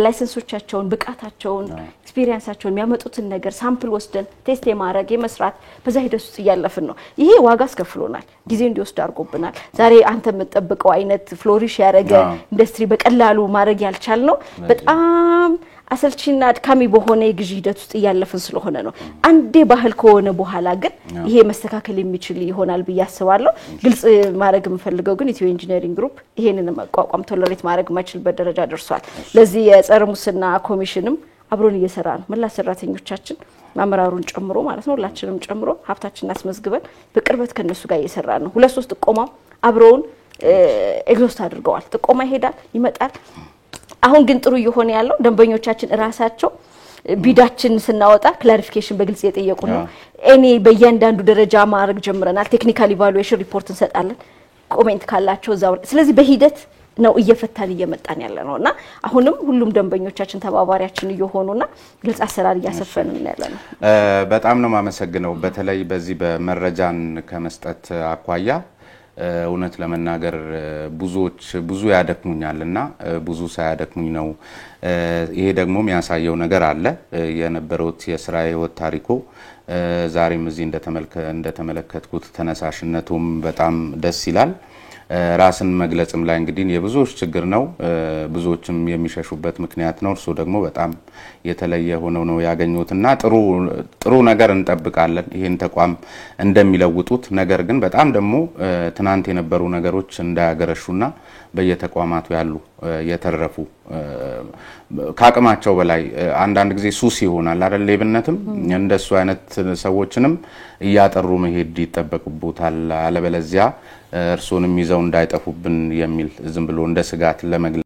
ላይሰንሶቻቸውን ብቃታቸውን ኤክስፒሪየንሳቸውን የሚያመጡትን ነገር ሳምፕል ወስደን ቴስት የማድረግ የመስራት በዛ ሂደት ውስጥ ያለፈን ነው። ይሄ ዋጋ አስከፍሎናል፣ ጊዜ እንዲወስድ አድርጎብናል። ዛሬ አንተ የምትጠብቀው አይነት ፍሎሪሽ ያደረገ ኢንዱስትሪ በቀላሉ ማድረግ ያልቻል ነው። በጣም አሰልቺና አድካሚ በሆነ የግዢ ሂደት ውስጥ ያለፈን ስለሆነ ነው። አንዴ ባህል ከሆነ በኋላ ግን ይሄ መስተካከል የሚችል ይሆናል ብያስባለሁ። ግልጽ ማድረግ የምፈልገው ግን ኢትዮ ኢንጂነሪንግ ግሩፕ ይሄንን መቋቋም ቶለሬት ማድረግ ማይችልበት ደረጃ ደርሷል። ለዚህ የጸረ ሙስና ኮሚሽንም አብሮን እየሰራ ነው። መላ ሰራተኞቻችን ማመራሩን ጨምሮ ማለት ነው ሁላችንም ጨምሮ ሀብታችንን አስመዝግበን በቅርበት ከነሱ ጋር እየሰራ ነው። 2-3 ጥቆማ አብሮን ኤግዞስት አድርገዋል። ጥቆማ ይሄዳል ይመጣል። አሁን ግን ጥሩ እየሆነ ያለው ደንበኞቻችን ራሳቸው ቢዳችን ስናወጣ ክላሪፊኬሽን በግልጽ የጠየቁ ነው። እኔ በእያንዳንዱ ደረጃ ማድረግ ጀምረናል። ቴክኒካል ኢቫሉዌሽን ሪፖርት እንሰጣለን ኮሜንት ካላቸው ዛው። ስለዚህ በሂደት ነው እየፈታን እየመጣን ያለነውና አሁንም ሁሉም ደንበኞቻችን ተባባሪያችን እየሆኑና ግልጽ አሰራር እያሰፈንን ያለነው። በጣም ነው ማመሰግነው። በተለይ በዚህ በመረጃን ከመስጠት አኳያ እውነት ለመናገር ብዙ ያደክሙኛልና ብዙ ሳያደክሙኝ ነው። ይሄ ደግሞ የሚያሳየው ነገር አለ የነበረው የስራ ህይወት ታሪኮ ዛሬም እዚህ እንደተመለከትኩት ተነሳሽነቱም በጣም ደስ ይላል። ራስን መግለጽም ላይ እንግዲህ የብዙዎች ችግር ነው። ብዙዎችም የሚሸሹበት ምክንያት ነው። እርሱ ደግሞ በጣም የተለየ ሆነው ነው ያገኙትና ጥሩ ነገር እንጠብቃለን ይሄን ተቋም እንደሚለውጡት። ነገር ግን በጣም ደግሞ ትናንት የነበሩ ነገሮች እንዳያገረሹና በየተቋማቱ ያሉ የተረፉ ካቅማቸው በላይ አንዳንድ ጊዜ ሱስ ይሆናል አይደል? ሌብነትም እንደሱ አይነት ሰዎችንም እያጠሩ መሄድ ይተበቁታል። አለበለዚያ እርሱንም ይዘው እንዳይጠፉብን የሚል ዝም ብሎ እንደ ስጋት ለመግለጽ